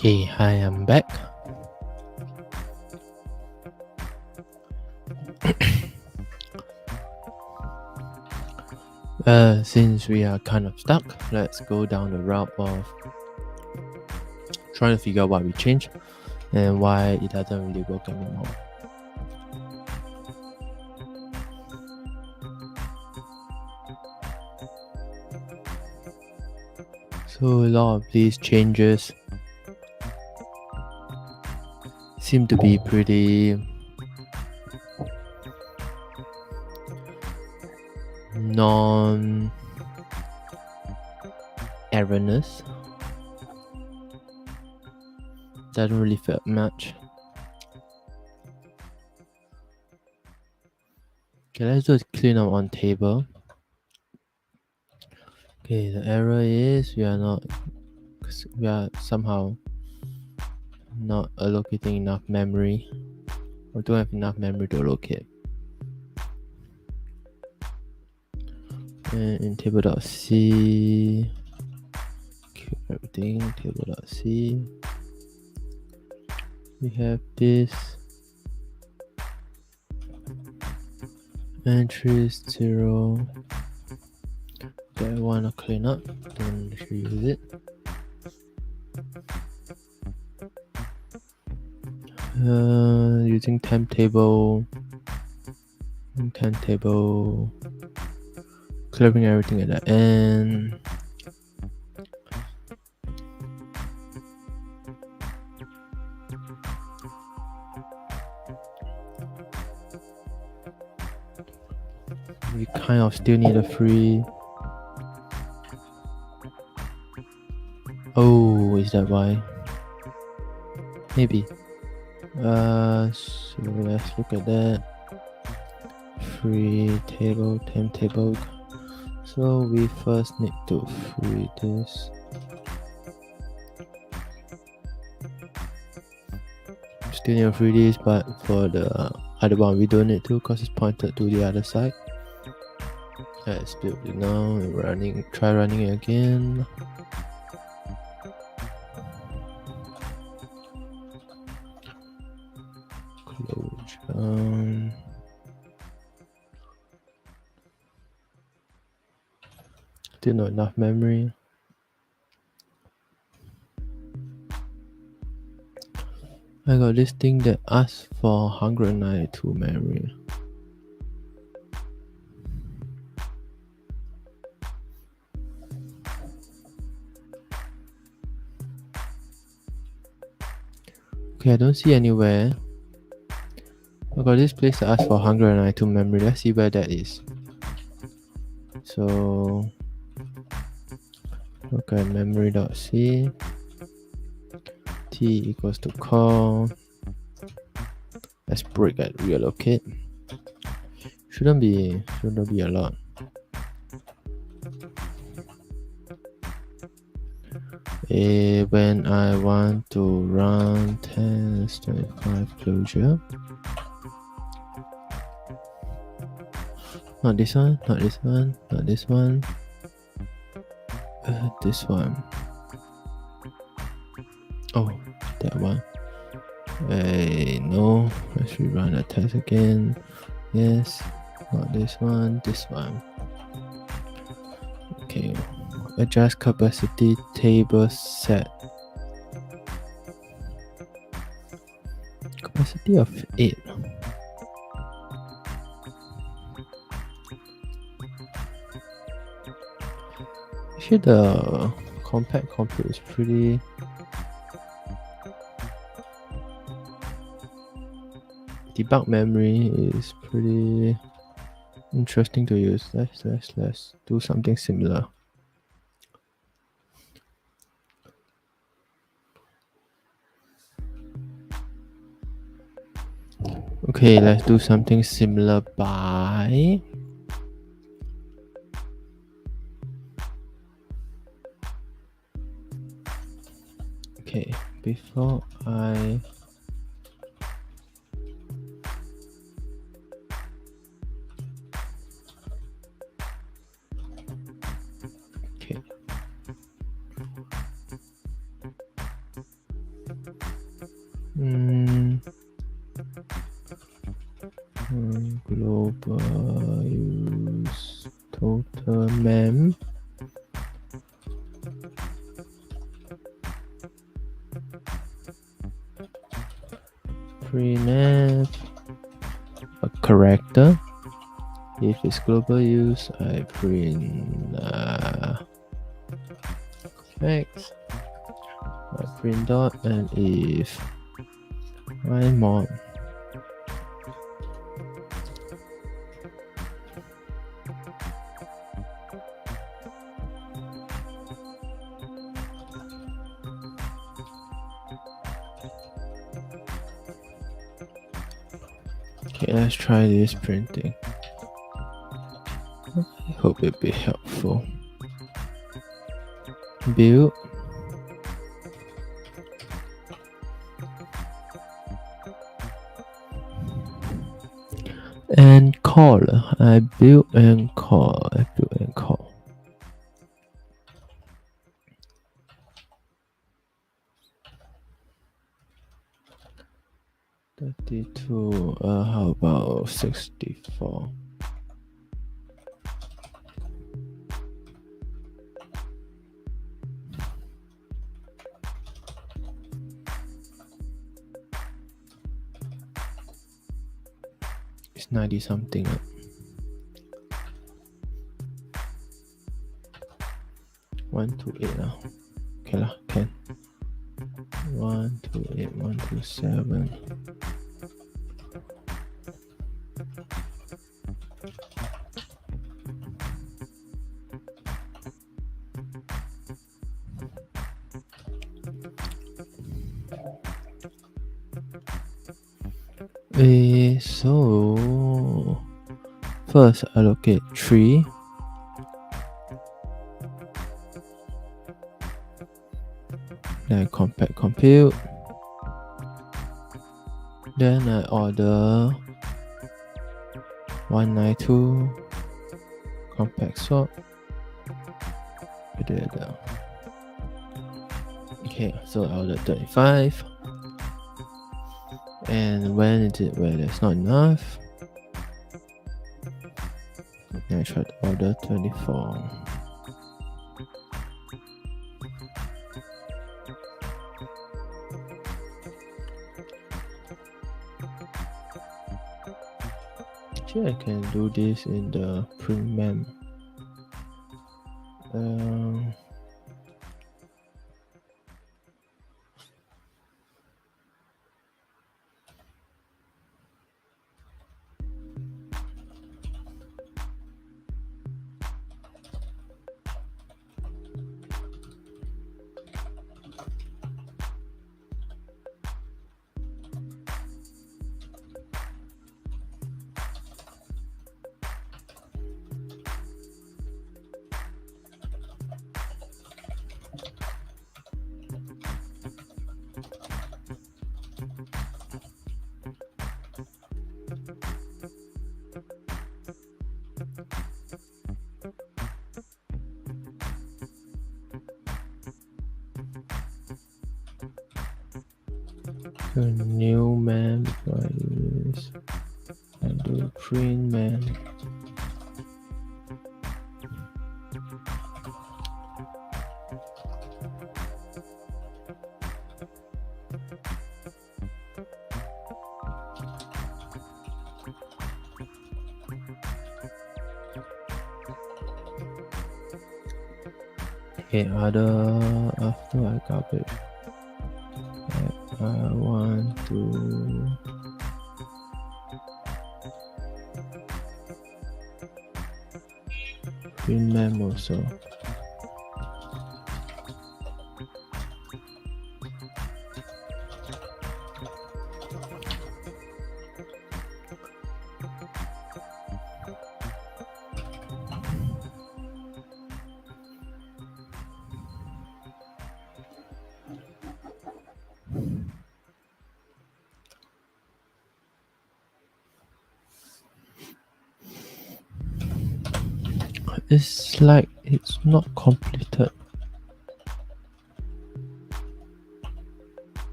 Okay, hi, I'm back. Since we are kind of stuck, let's go down the route of trying to figure out what we changed and why it doesn't really work anymore. So a lot of these changes seem to be pretty non-erroneous. Doesn't really fit much. Okay, let's just clean up on table. Okay, the error is we are somehow not allocating enough memory, or don't have enough memory to allocate. And in table.c, keep everything, table.c, we have this entries 0 that I want to clean up, don't use it. Using temp table, clearing everything at the end. We kind of still need a free. Oh, is that why? Maybe. So let's look at that. Free table, temp table. So we first need to free this. Still need to free this, but for the other one we don't need to because it's pointed to the other side. Let's build it now. Try running it again. Close down. Still not enough memory. I got this thing that asks for 192 memory. Okay, I don't see anywhere. I got this place that asks for 192 memory. Let's see where that is. So look at memory.c, t equals to call. Let's break that reallocate. Shouldn't be a lot. When I want to run 1025 closure. Not this one, not this one, not this one. This one. Oh, that one. No, let's rerun the test again. Yes, not this one, this one. Okay, adjust capacity table set. Capacity of 8. Actually, the compact compute is pretty. Debug memory is pretty interesting to use. Let's do something similar. Okay, let's do something similar by okay, before I global use total mem printf a character. If it's global use, I print x. I print dot, and if I mod okay, let's try this printing. I hope it'll be helpful. Build and call. I build and call. 32. How about 64? It's 90 something. 128 now. Okay lah, can. 128, 127. So first allocate 3. Then compact compute. Then I order 192 compact swap. Okay, so I ordered 35. And when is it where there's not enough? Then I try to order 24. Actually, I can do this in the print mem. The new mem is and do print mem. Okay, after I copy, I want to print mem also. It's like it's not completed.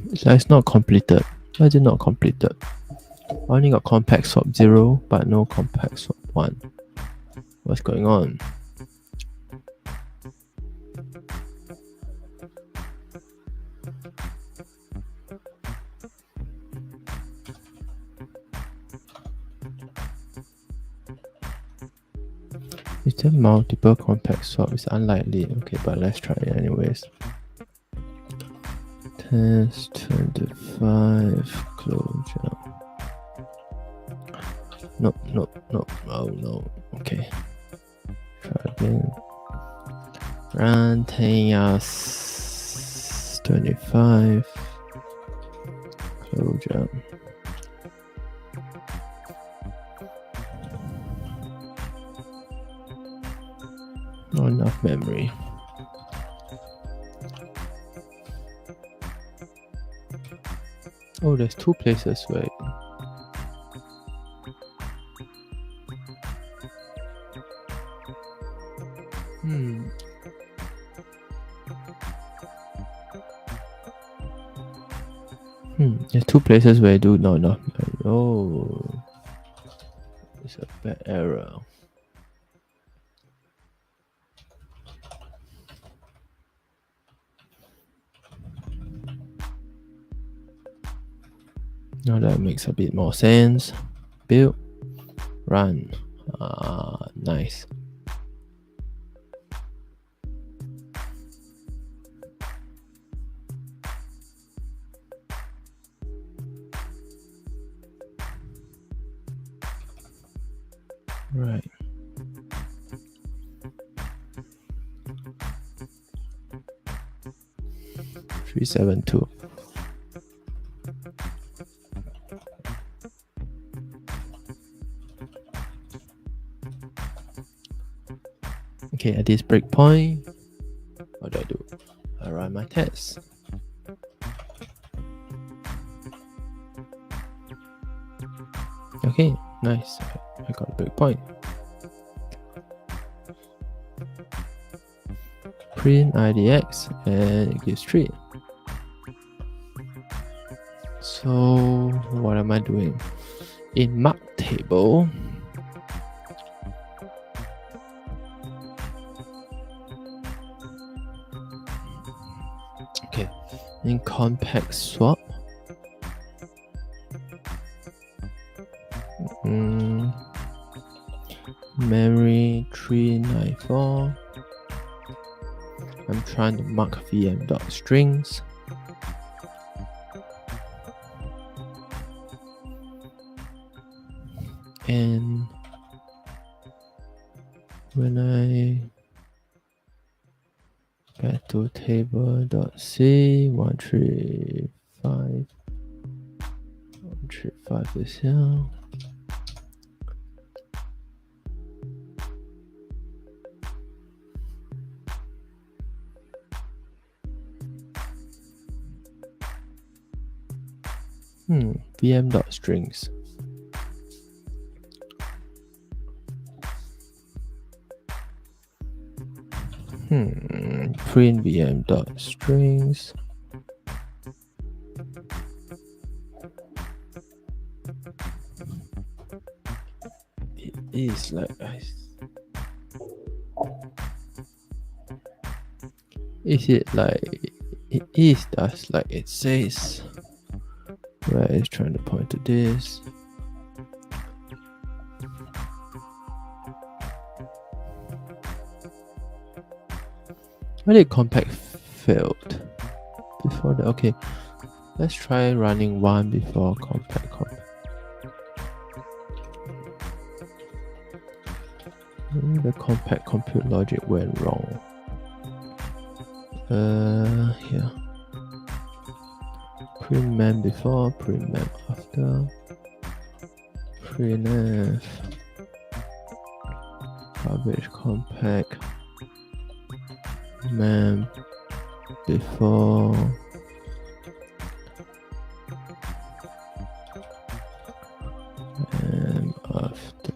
It's not completed. Why is it not completed? I only got compact swap 0, but no compact swap 1. What's going on? Is there multiple compact swap? It's unlikely. Okay, but let's try it anyways. Test 25 closure. Nope. Oh no. Okay. Try again. Run 10 years 25 closure. Not enough memory. Oh, there's 2 places where there's 2 places where I do not enough memory. Oh, it's a bad error. Now that makes a bit more sense. Build, run. Nice. Right. Three 7 2. Okay, at this breakpoint, what do I do? I run my test. Okay, nice. I got a breakpoint. Print IDX and it gives 3. So what am I doing? In mark table, okay, in compact swap, memory 394. I'm trying to mark vm.strings. And when I get to table.c 135 is here. vm.strings. Print vm.strings. It is like is it like it is just like it says, where it's trying to point to this. Why did compact failed before that? Okay, let's try running 1 before compact. Maybe the compact compute logic went wrong. Here. Print mem before, print mem after. Printf. Garbage compact. Mem before. Mem after.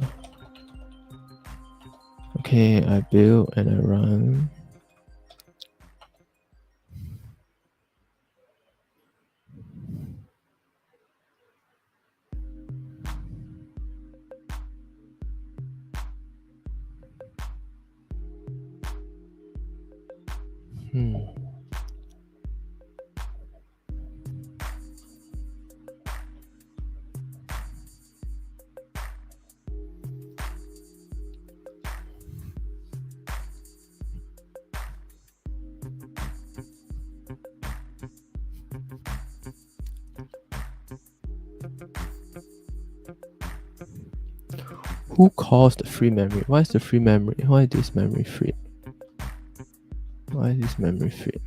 Okay, I build and I run. Who calls the free memory? Why is the free memory? Why is this memory free? Why is this memory free?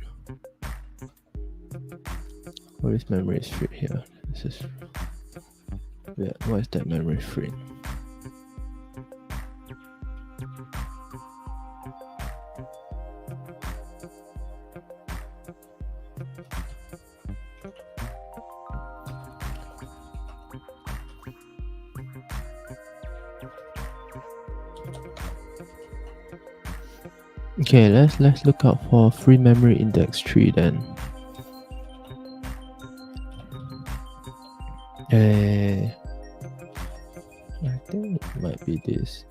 Oh, this memory is free here. This is weird. Why is that memory free? Okay, let's look out for free memory index 3 then. I think it might be this.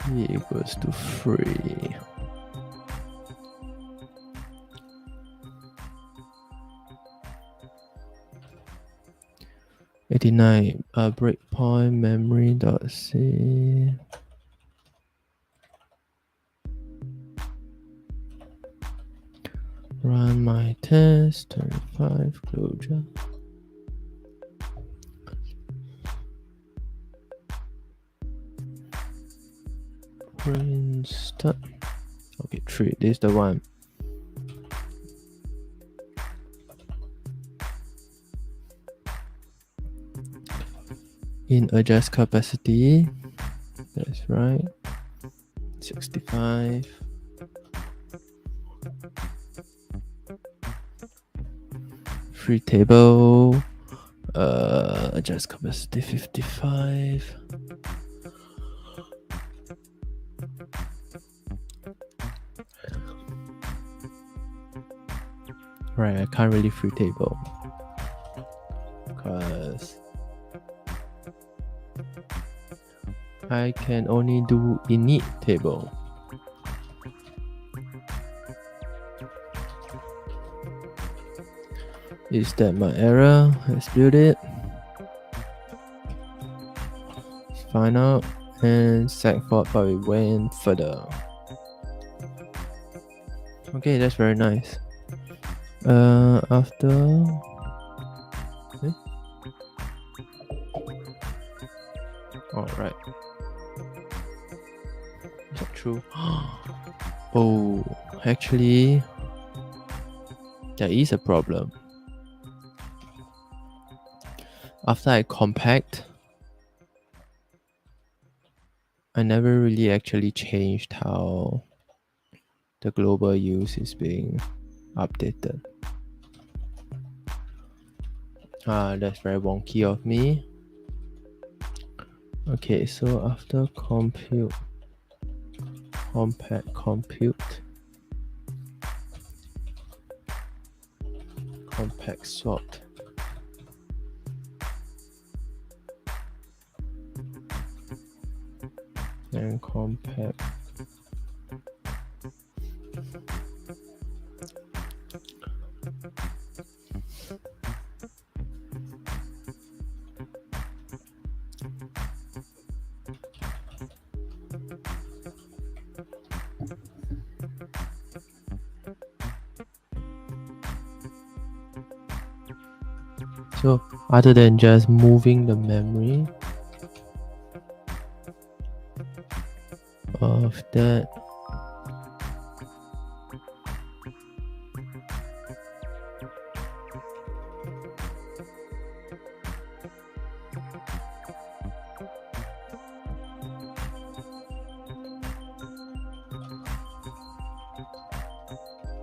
T equals to 3. Breakpoint memory dot c. Run my test 25 closure. Print start. Okay, 3. This is the one. In adjust capacity. That's right. 65. Free table. Adjust capacity 55. Right, I can't really free table because I can only do init table. Is that my error? Let's build it. Let's find out and seg fault, but we went further. Okay, that's very nice. After all right. Is that true? Oh, actually, there is a problem. After I compact, I never really actually changed how the global use is being updated. That's very wonky of me. Okay, so after compute, compact swap, and compact so other than just moving the memory of that,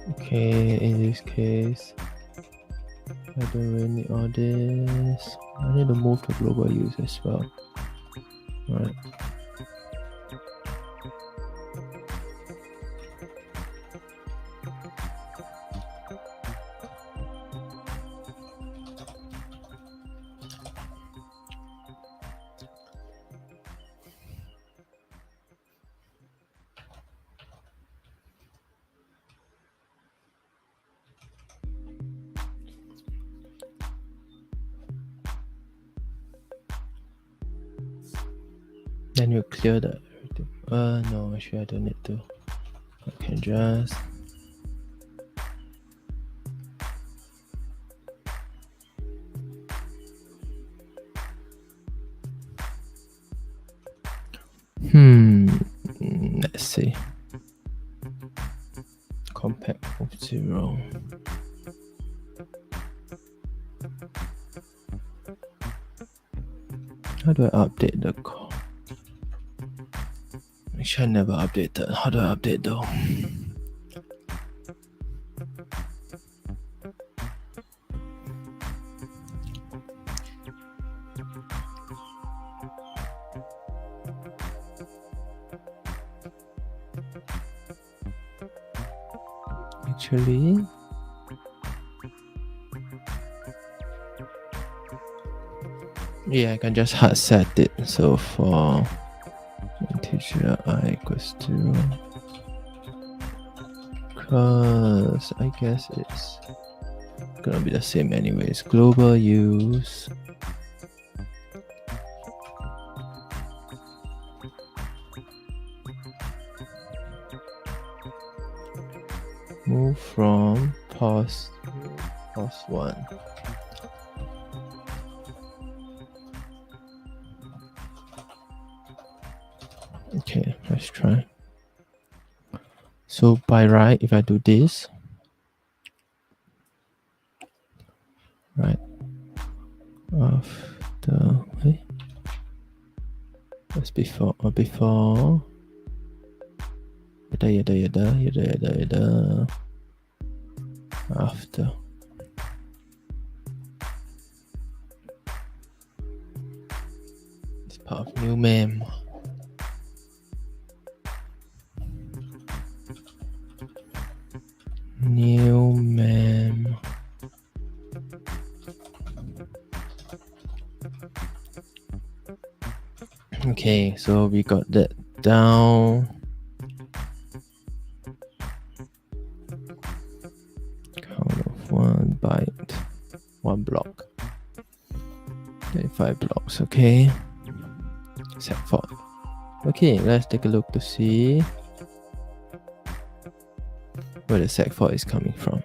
okay, in this case I don't really need all this. I need to move the global use as well. Right. Then you clear the everything. No, actually I don't need to. I can just let's see. Compact of 0. How do I update the code? Actually, I never updated. How do I update though? Actually, yeah, I can just hard set it. So for integer I equals 0, because I guess it's gonna be the same anyways. Global use move from pos 1. Okay, let's try. So by right, if I do this, right after, that's before or before, yada, after. It's part of new mem. New mem. Okay, so we got that down. Count of 1 byte, 1 block. 35 blocks, okay. Set for. Okay, let's take a look to see where the seg4 is coming from.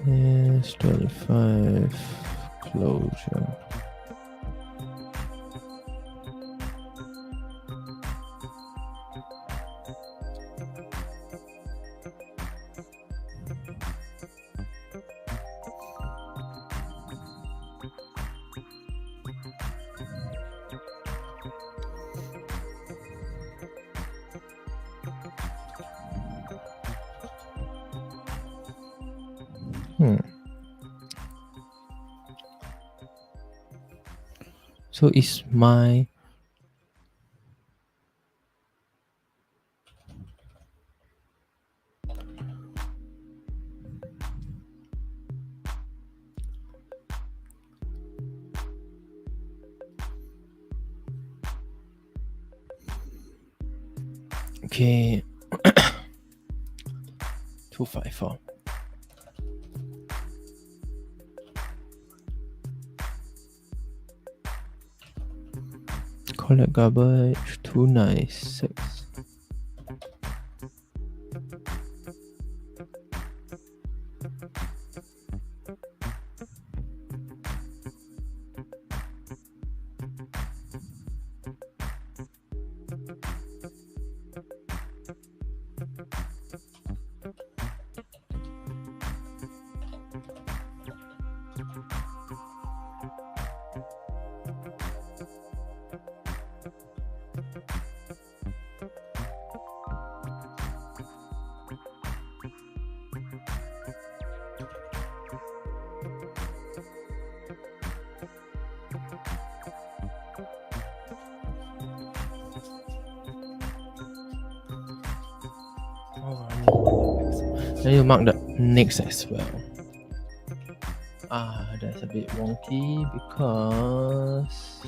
Yes, 25 closure. So is my okay 254. Collect garbage 296. Then you mark the next as well. That's a bit wonky because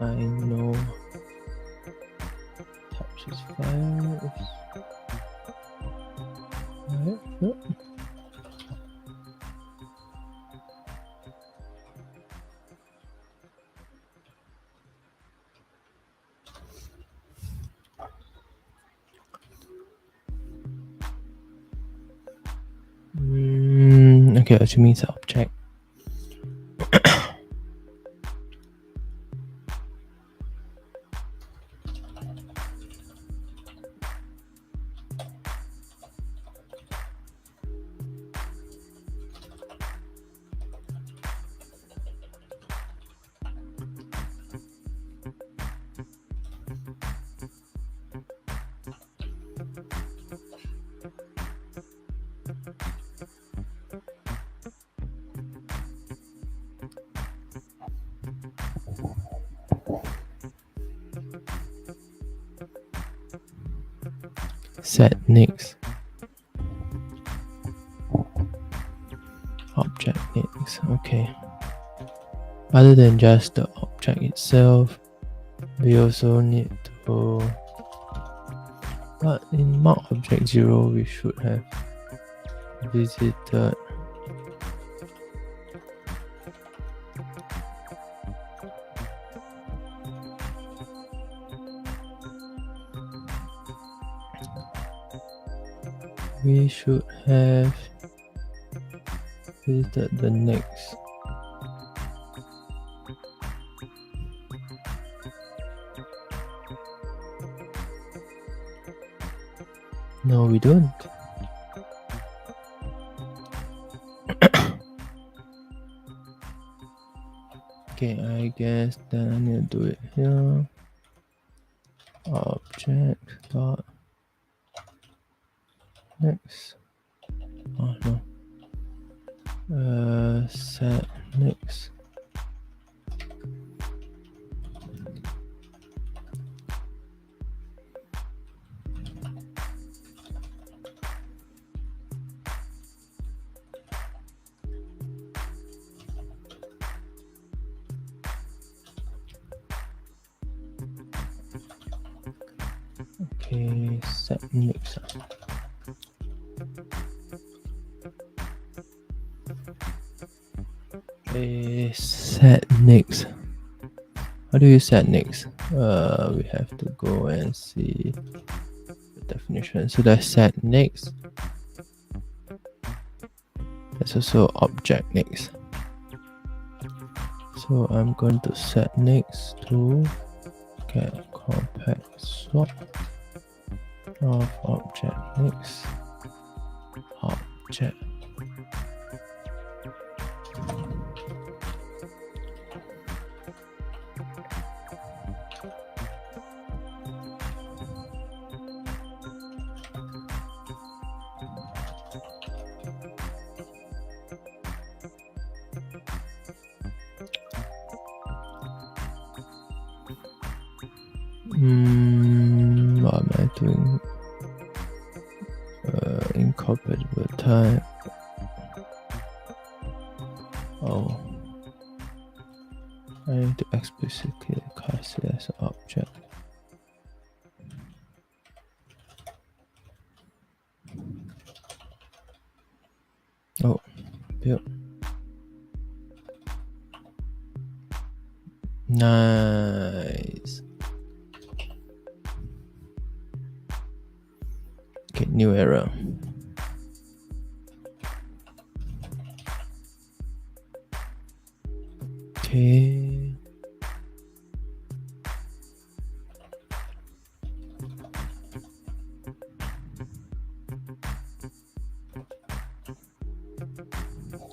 I know touch is fire. Oops. Okay, assuming it's an object. Set next. Object next. Okay. Other than just the object itself, we also need to. But in mark object 0, we should have visited. We should have visited the next. No, we don't. Okay, I guess then I need to do it here. Object dot next. Oh no. Set next. Okay, set next. Okay, set next. How do you set next? We have to go and see the definition. So that's set next. That's also object next. So I'm going to set next to get compact swap of object next object. What am I doing? Incompatible type. Oh, I need to explicitly cast it as an object. Oh, build. Nice. Okay, new error. Okay.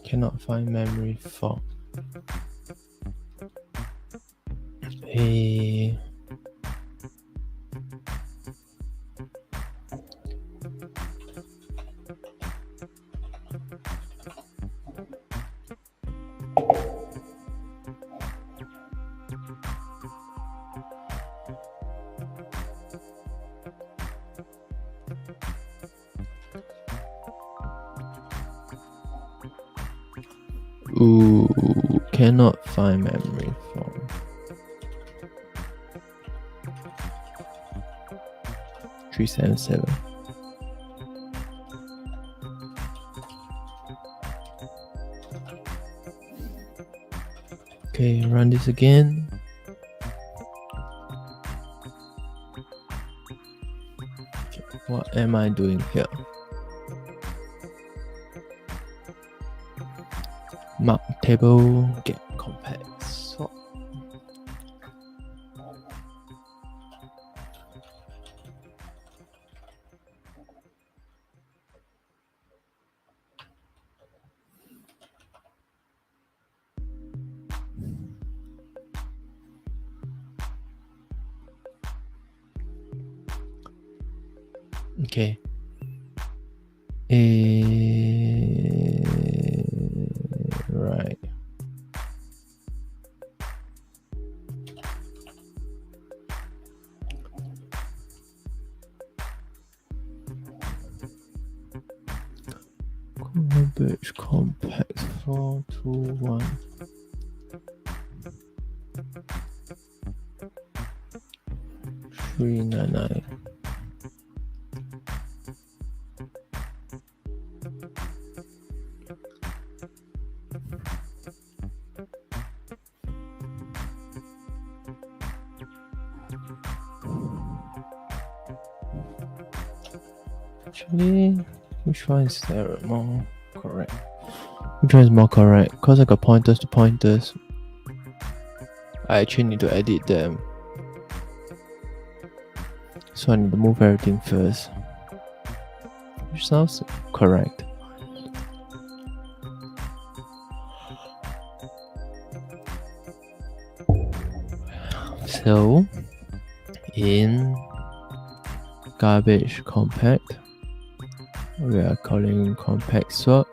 Cannot find memory for. Hey. Ooh, cannot find memory from. .377. Okay, run this again. Okay, what am I doing here? Mark table, get compact swap. Okay. Right. Garbage compact 421. Three nine nine. Actually, which one is there more correct? Which one is more correct? Because I got pointers to pointers. I actually need to edit them. So I need to move everything first. Which sounds correct. So in garbage compact, we are calling compact swap,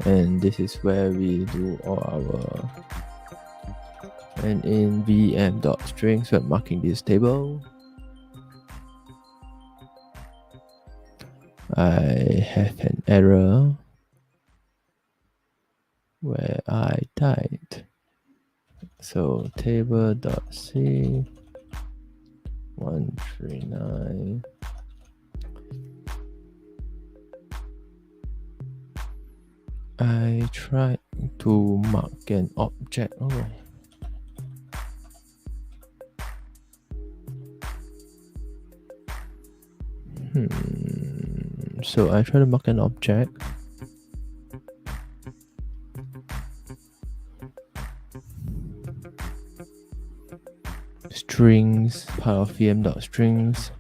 and this is where we do all our. And in vm.strings, we're marking this table. I have an error where I typed. So table.c 139. I tried to mark an object. Oh. So I try to mark an object. Strings, part of vm.strings.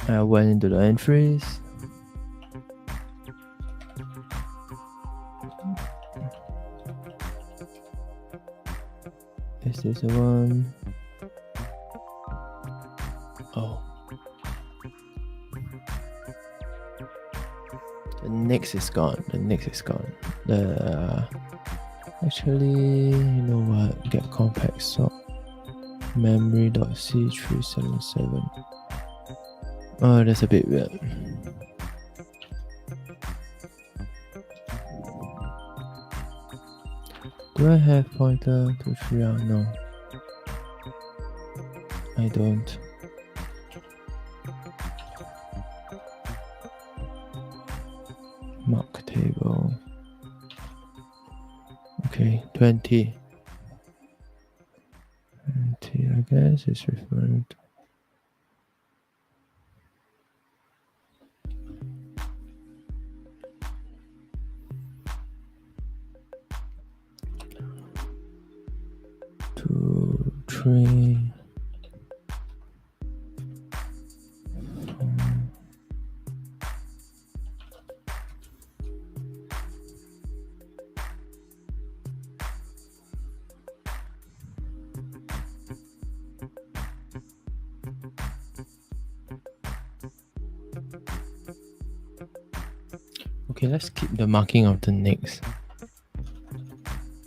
I went into the entries. Is this the one? Oh. The next is gone. Actually, you know what? Get compact swap. Memory.c377. Oh, that's a bit weird. Do I have pointer to 3R? No. I don't. Mark table. Okay, 20. 20, I guess it's referring to 3. Okay, let's keep the marking of the next.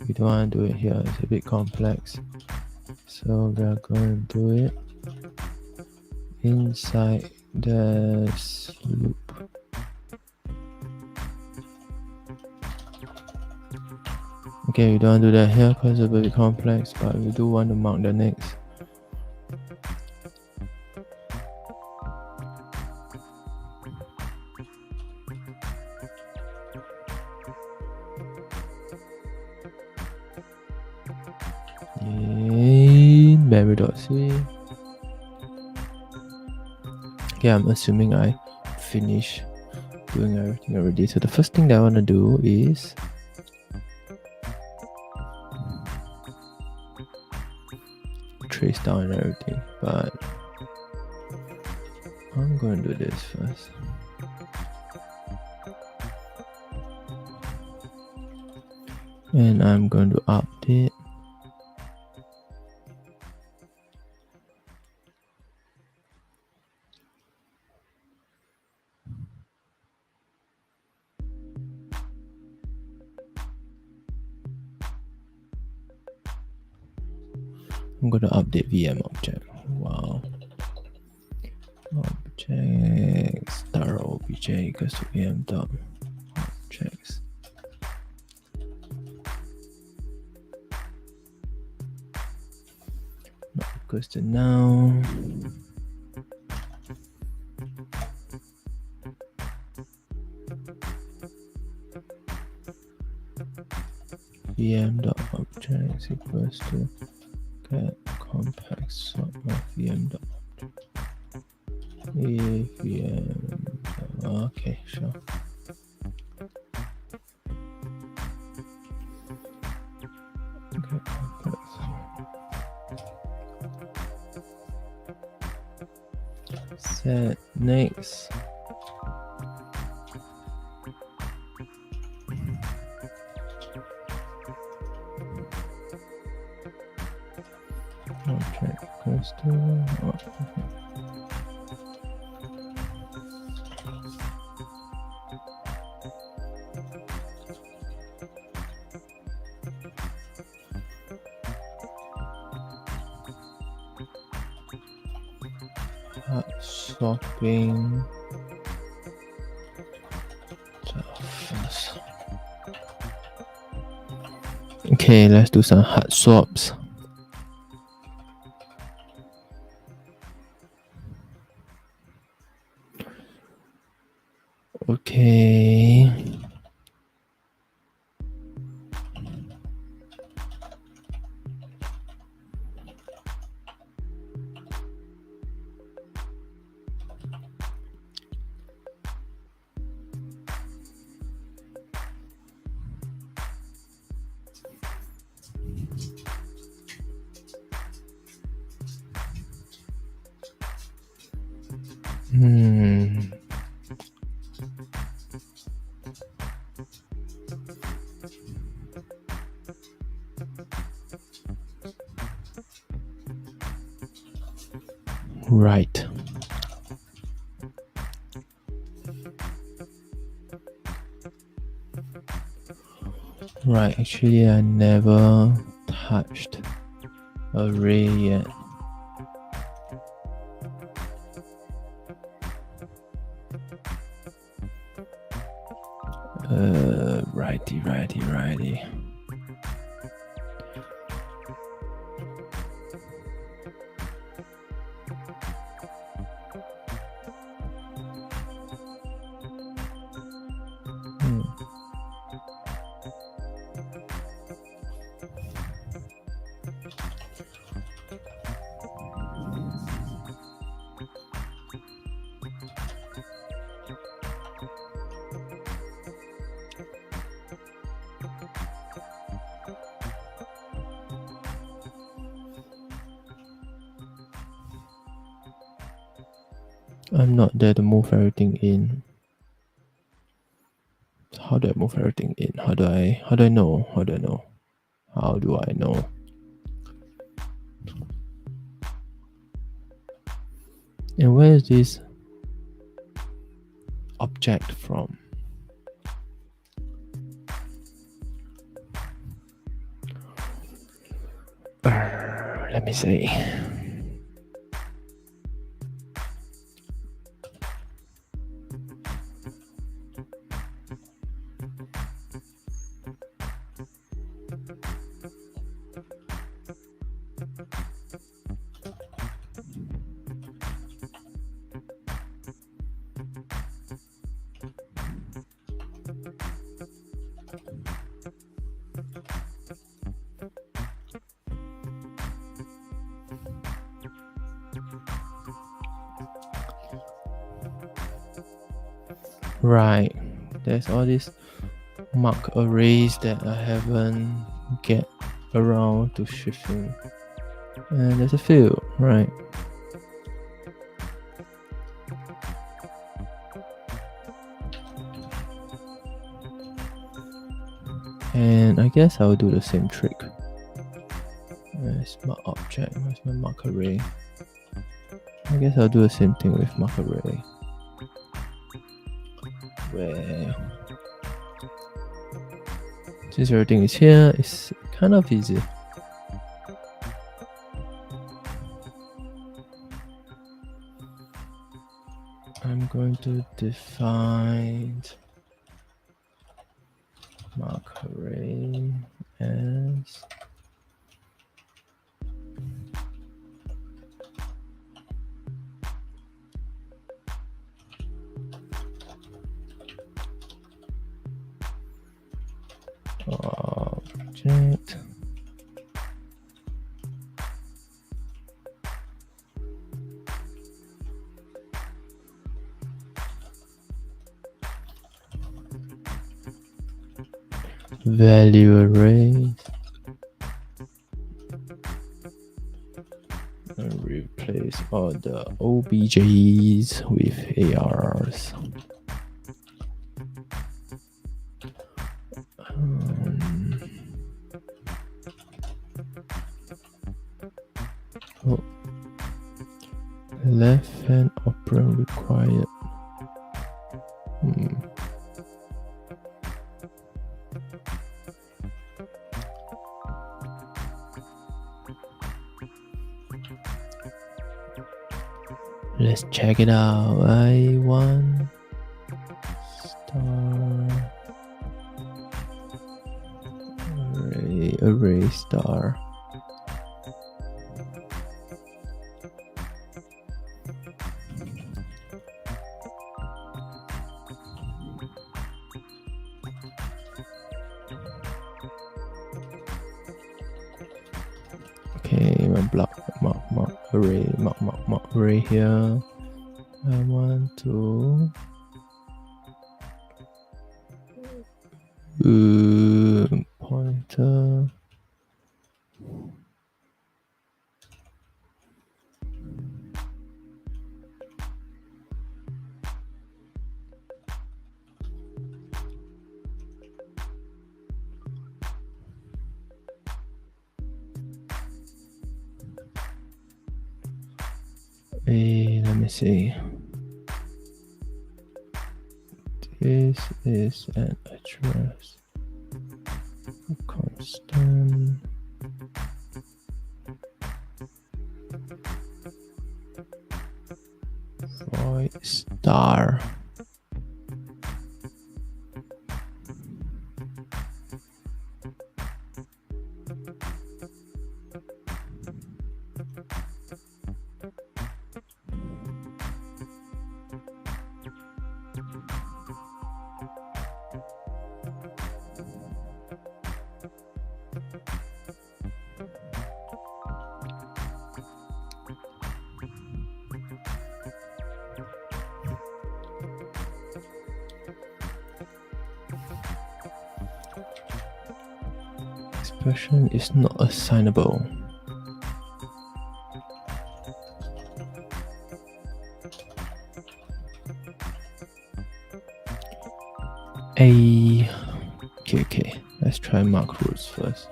We don't want to do it here, it's a bit complex. So we are going to do it inside this loop. Okay, we don't want to do that here because it's a bit complex, but we do want to mark the next. memory.c. Okay, I'm assuming I finished doing everything already. So the first thing that I want to do is trace down everything, but I'm going to do this first. And I'm going to update. I'm going to update VM object. Wow. Object star obj equals to VM dot objects. Not equals to now. VM dot objects equals to get compact sort of VM dot object. If VM, okay, sure. Okay, complex. Set next. Object equals to swapping first. Okay, let's do some hard swaps. Okay. Right. Right, actually I never touched array yet. Righty. I'm not there to move everything in. How do I move everything in? How do I know? How do I know? And where is this object from? Let me see. Right, there's all these mark arrays that I haven't get around to shifting, and there's a few, right? And I guess I'll do the same trick. Where's my object? Where's my mark array? I guess I'll do the same thing with mark array. Where since everything is here, it's kind of easy. I'm going to define mark array as object value array and replace all the OBJs with ARs. Left hand operand required. Let's check it out. I1 star array star. Okay, my block mark array here. I want to pointer let me see. This is an address, a constant void star. Expression is not assignable. Okay. Let's try mark roots first.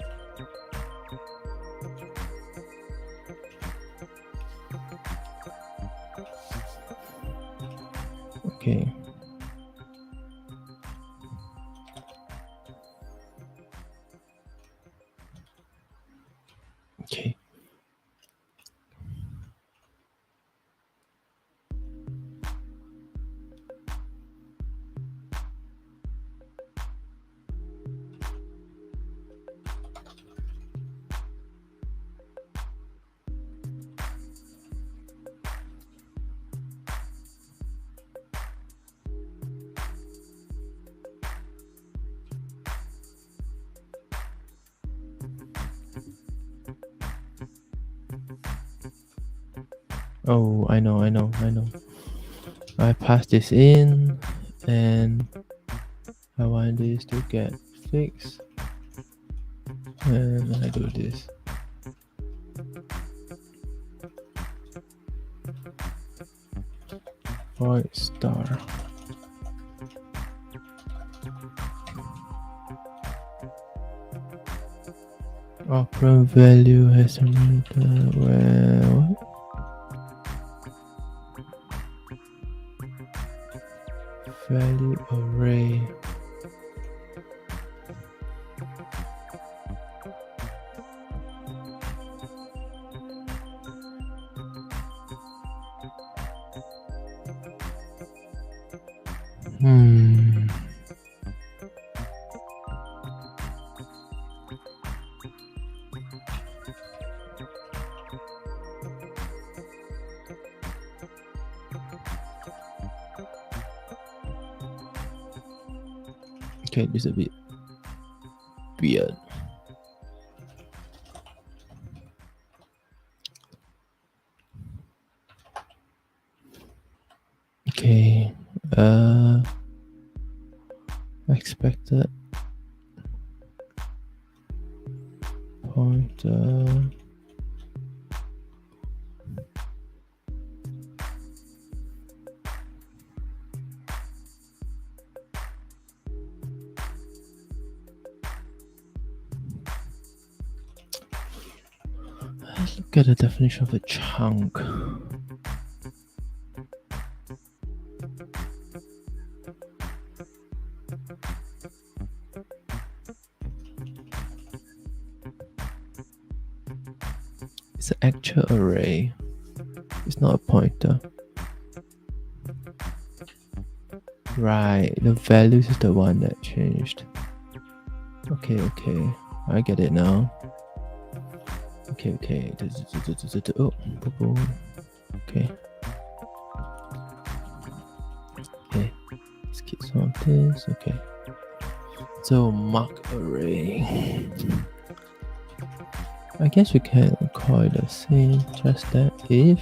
Okay. Okay. Oh, I know. I pass this in and I want this to get fixed, and I do this. Void star. Operand value has a meter. Well, value array. Okay, this is a bit weird. Okay, expected pointer. Let's look at the definition of a chunk. It's an actual array. It's not a pointer. Right, the values is the one that changed. Okay, I get it now. Okay. Oh, okay. Let's keep some of this. Okay. So mark array. I guess we can call it the same, just that if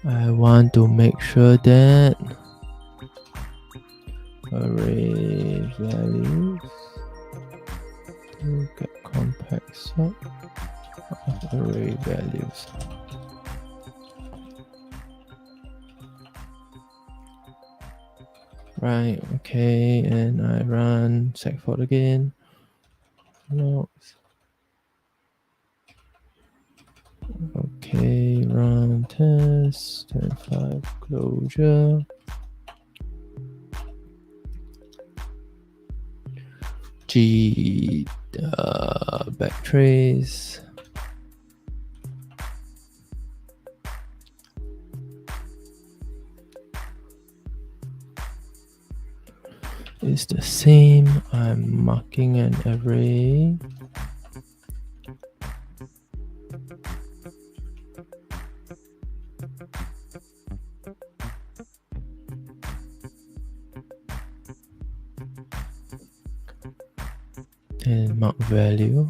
I want to make sure that array values to get compact sort of array values. Right, okay, and I run segfault again. Logs. Okay, run test 25 closure. G backtrace. Is the same. I'm marking an array. And mark value.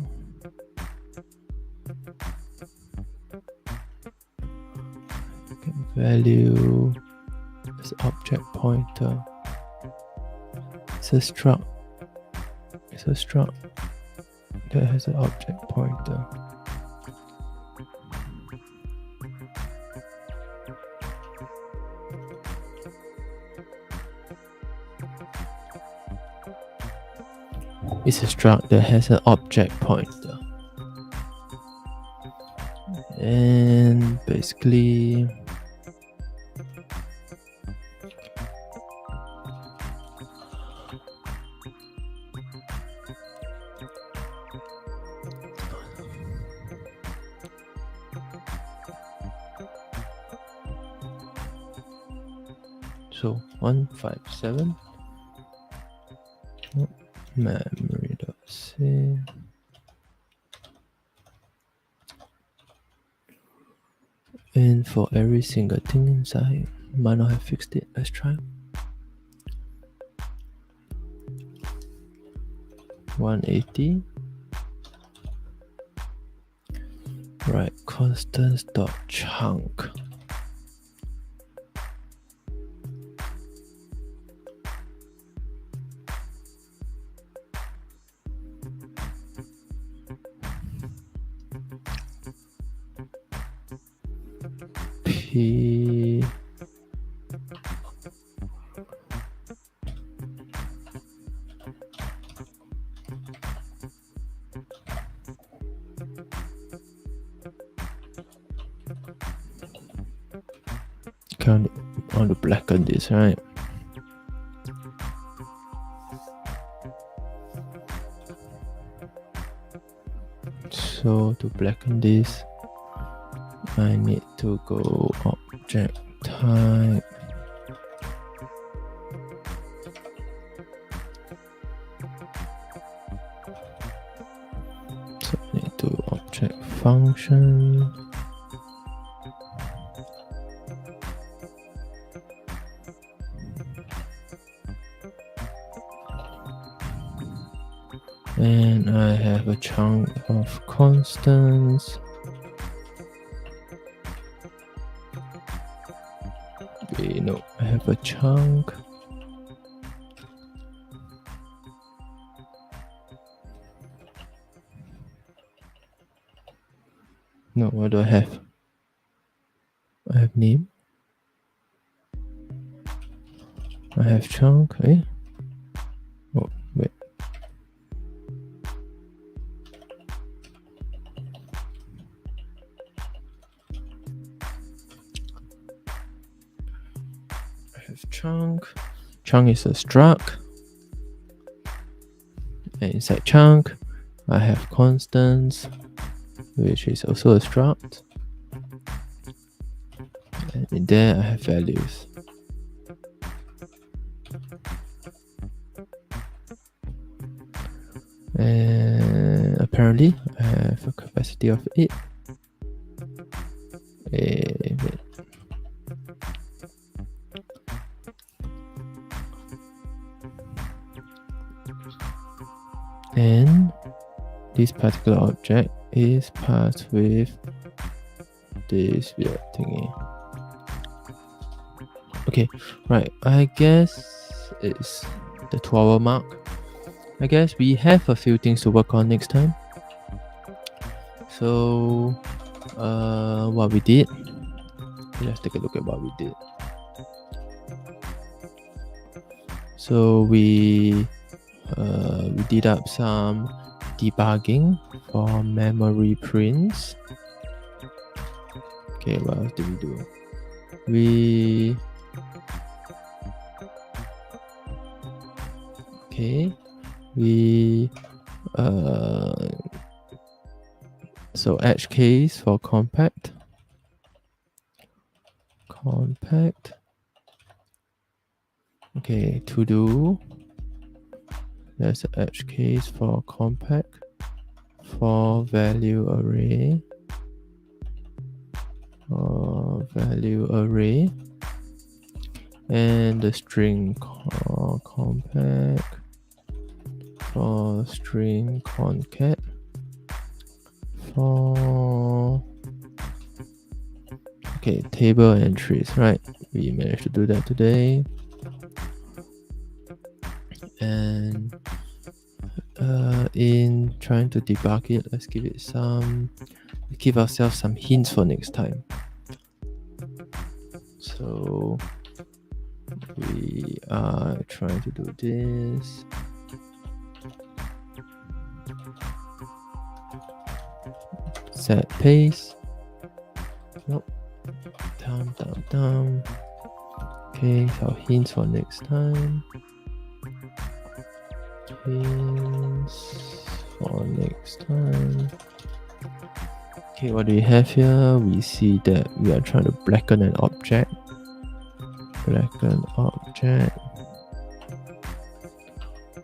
Value is object pointer. It's a struct. That has an object pointer. It's a struct that has an object pointer. And basically so 157 memory.save. And for every single thing inside, might not have fixed it. Let's try. 180. Right, constants dot chunk. P kind of on the blacken this, right? So to blacken this, I need to go object type. So I need to object function. And I have a chunk of constants. Okay, no, I have a chunk. No, what do I have? I have name. I have chunk, eh? Oh, wait. I have chunk. Chunk is a struct. And inside chunk, I have constants, which is also a struct. And in there, I have values. And apparently, I have a capacity of 8. And this particular object is passed with this weird thingy. Okay, right. I guess it's the 2-hour mark. I guess we have a few things to work on next time. So, what we did. Let's take a look at what we did. So we did up some debugging for memory prints. Okay, what else did we do? So edge case for compact. Okay, to do. There's an edge case for compact, for value array, and the string compact for string concat for table entries, right? We managed to do that today. And in trying to debug it, let's give ourselves some hints for next time. So we are trying to do this. Set pace. Nope. Down. Okay, so hints for next time. Okay, what do we have here? We see that we are trying to blacken an object.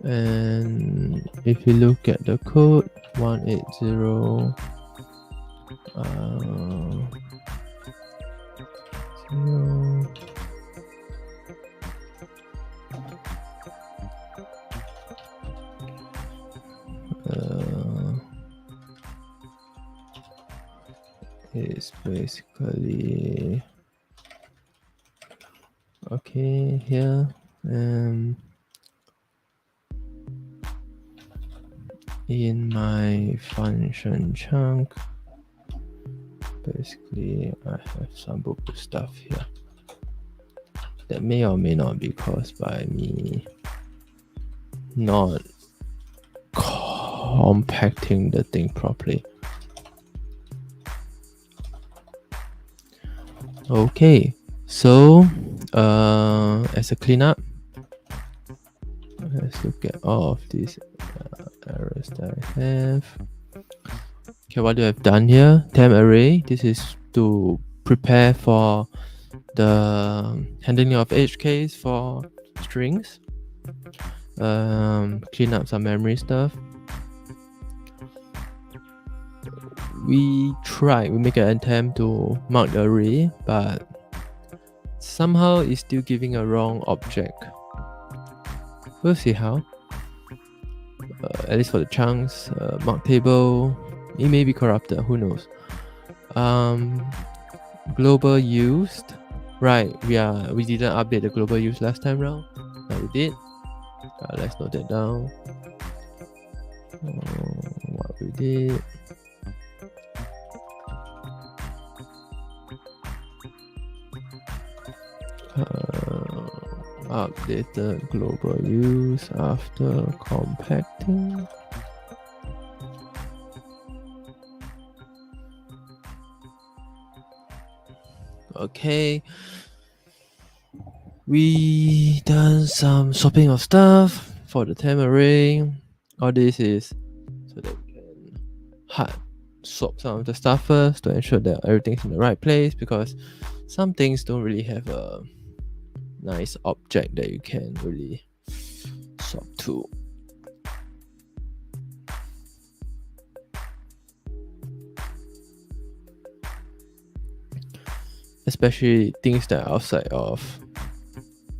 And if you look at the code, 180 is basically okay here, and in my function chunk, basically I have some book stuff here that may or may not be caused by me not compacting the thing properly. Okay, so as a cleanup, let's look at all of these errors that I have. Okay, what do I've done here? Temp array. This is to prepare for the handling of edge case for strings. Clean up some memory stuff. We make an attempt to mark the array, but somehow it's still giving a wrong object. We'll see how. At least for the chunks, mark table, it may be corrupted, who knows. Global used, right? We didn't update the global use last time round. Now we did. Let's note that down. What we did. Update the global use after compacting. Okay, we done some swapping of stuff for the temp array. All this is so that we can hard swap some of the stuff first to ensure that everything's in the right place, because some things don't really have a nice object that you can really swap to. Especially things that are outside of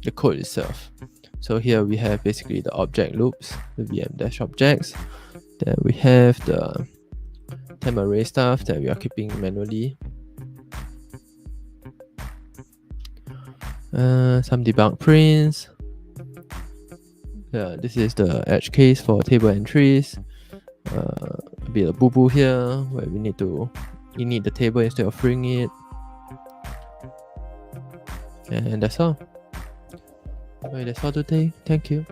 the code itself. So here we have basically the object loops, the VM-objects. Then we have the temp array stuff that we are keeping manually. Some debug prints. Yeah, this is the edge case for table entries. A bit of boo-boo here where we need the table instead of freeing it. And that's all. Okay, that's all today. Thank you.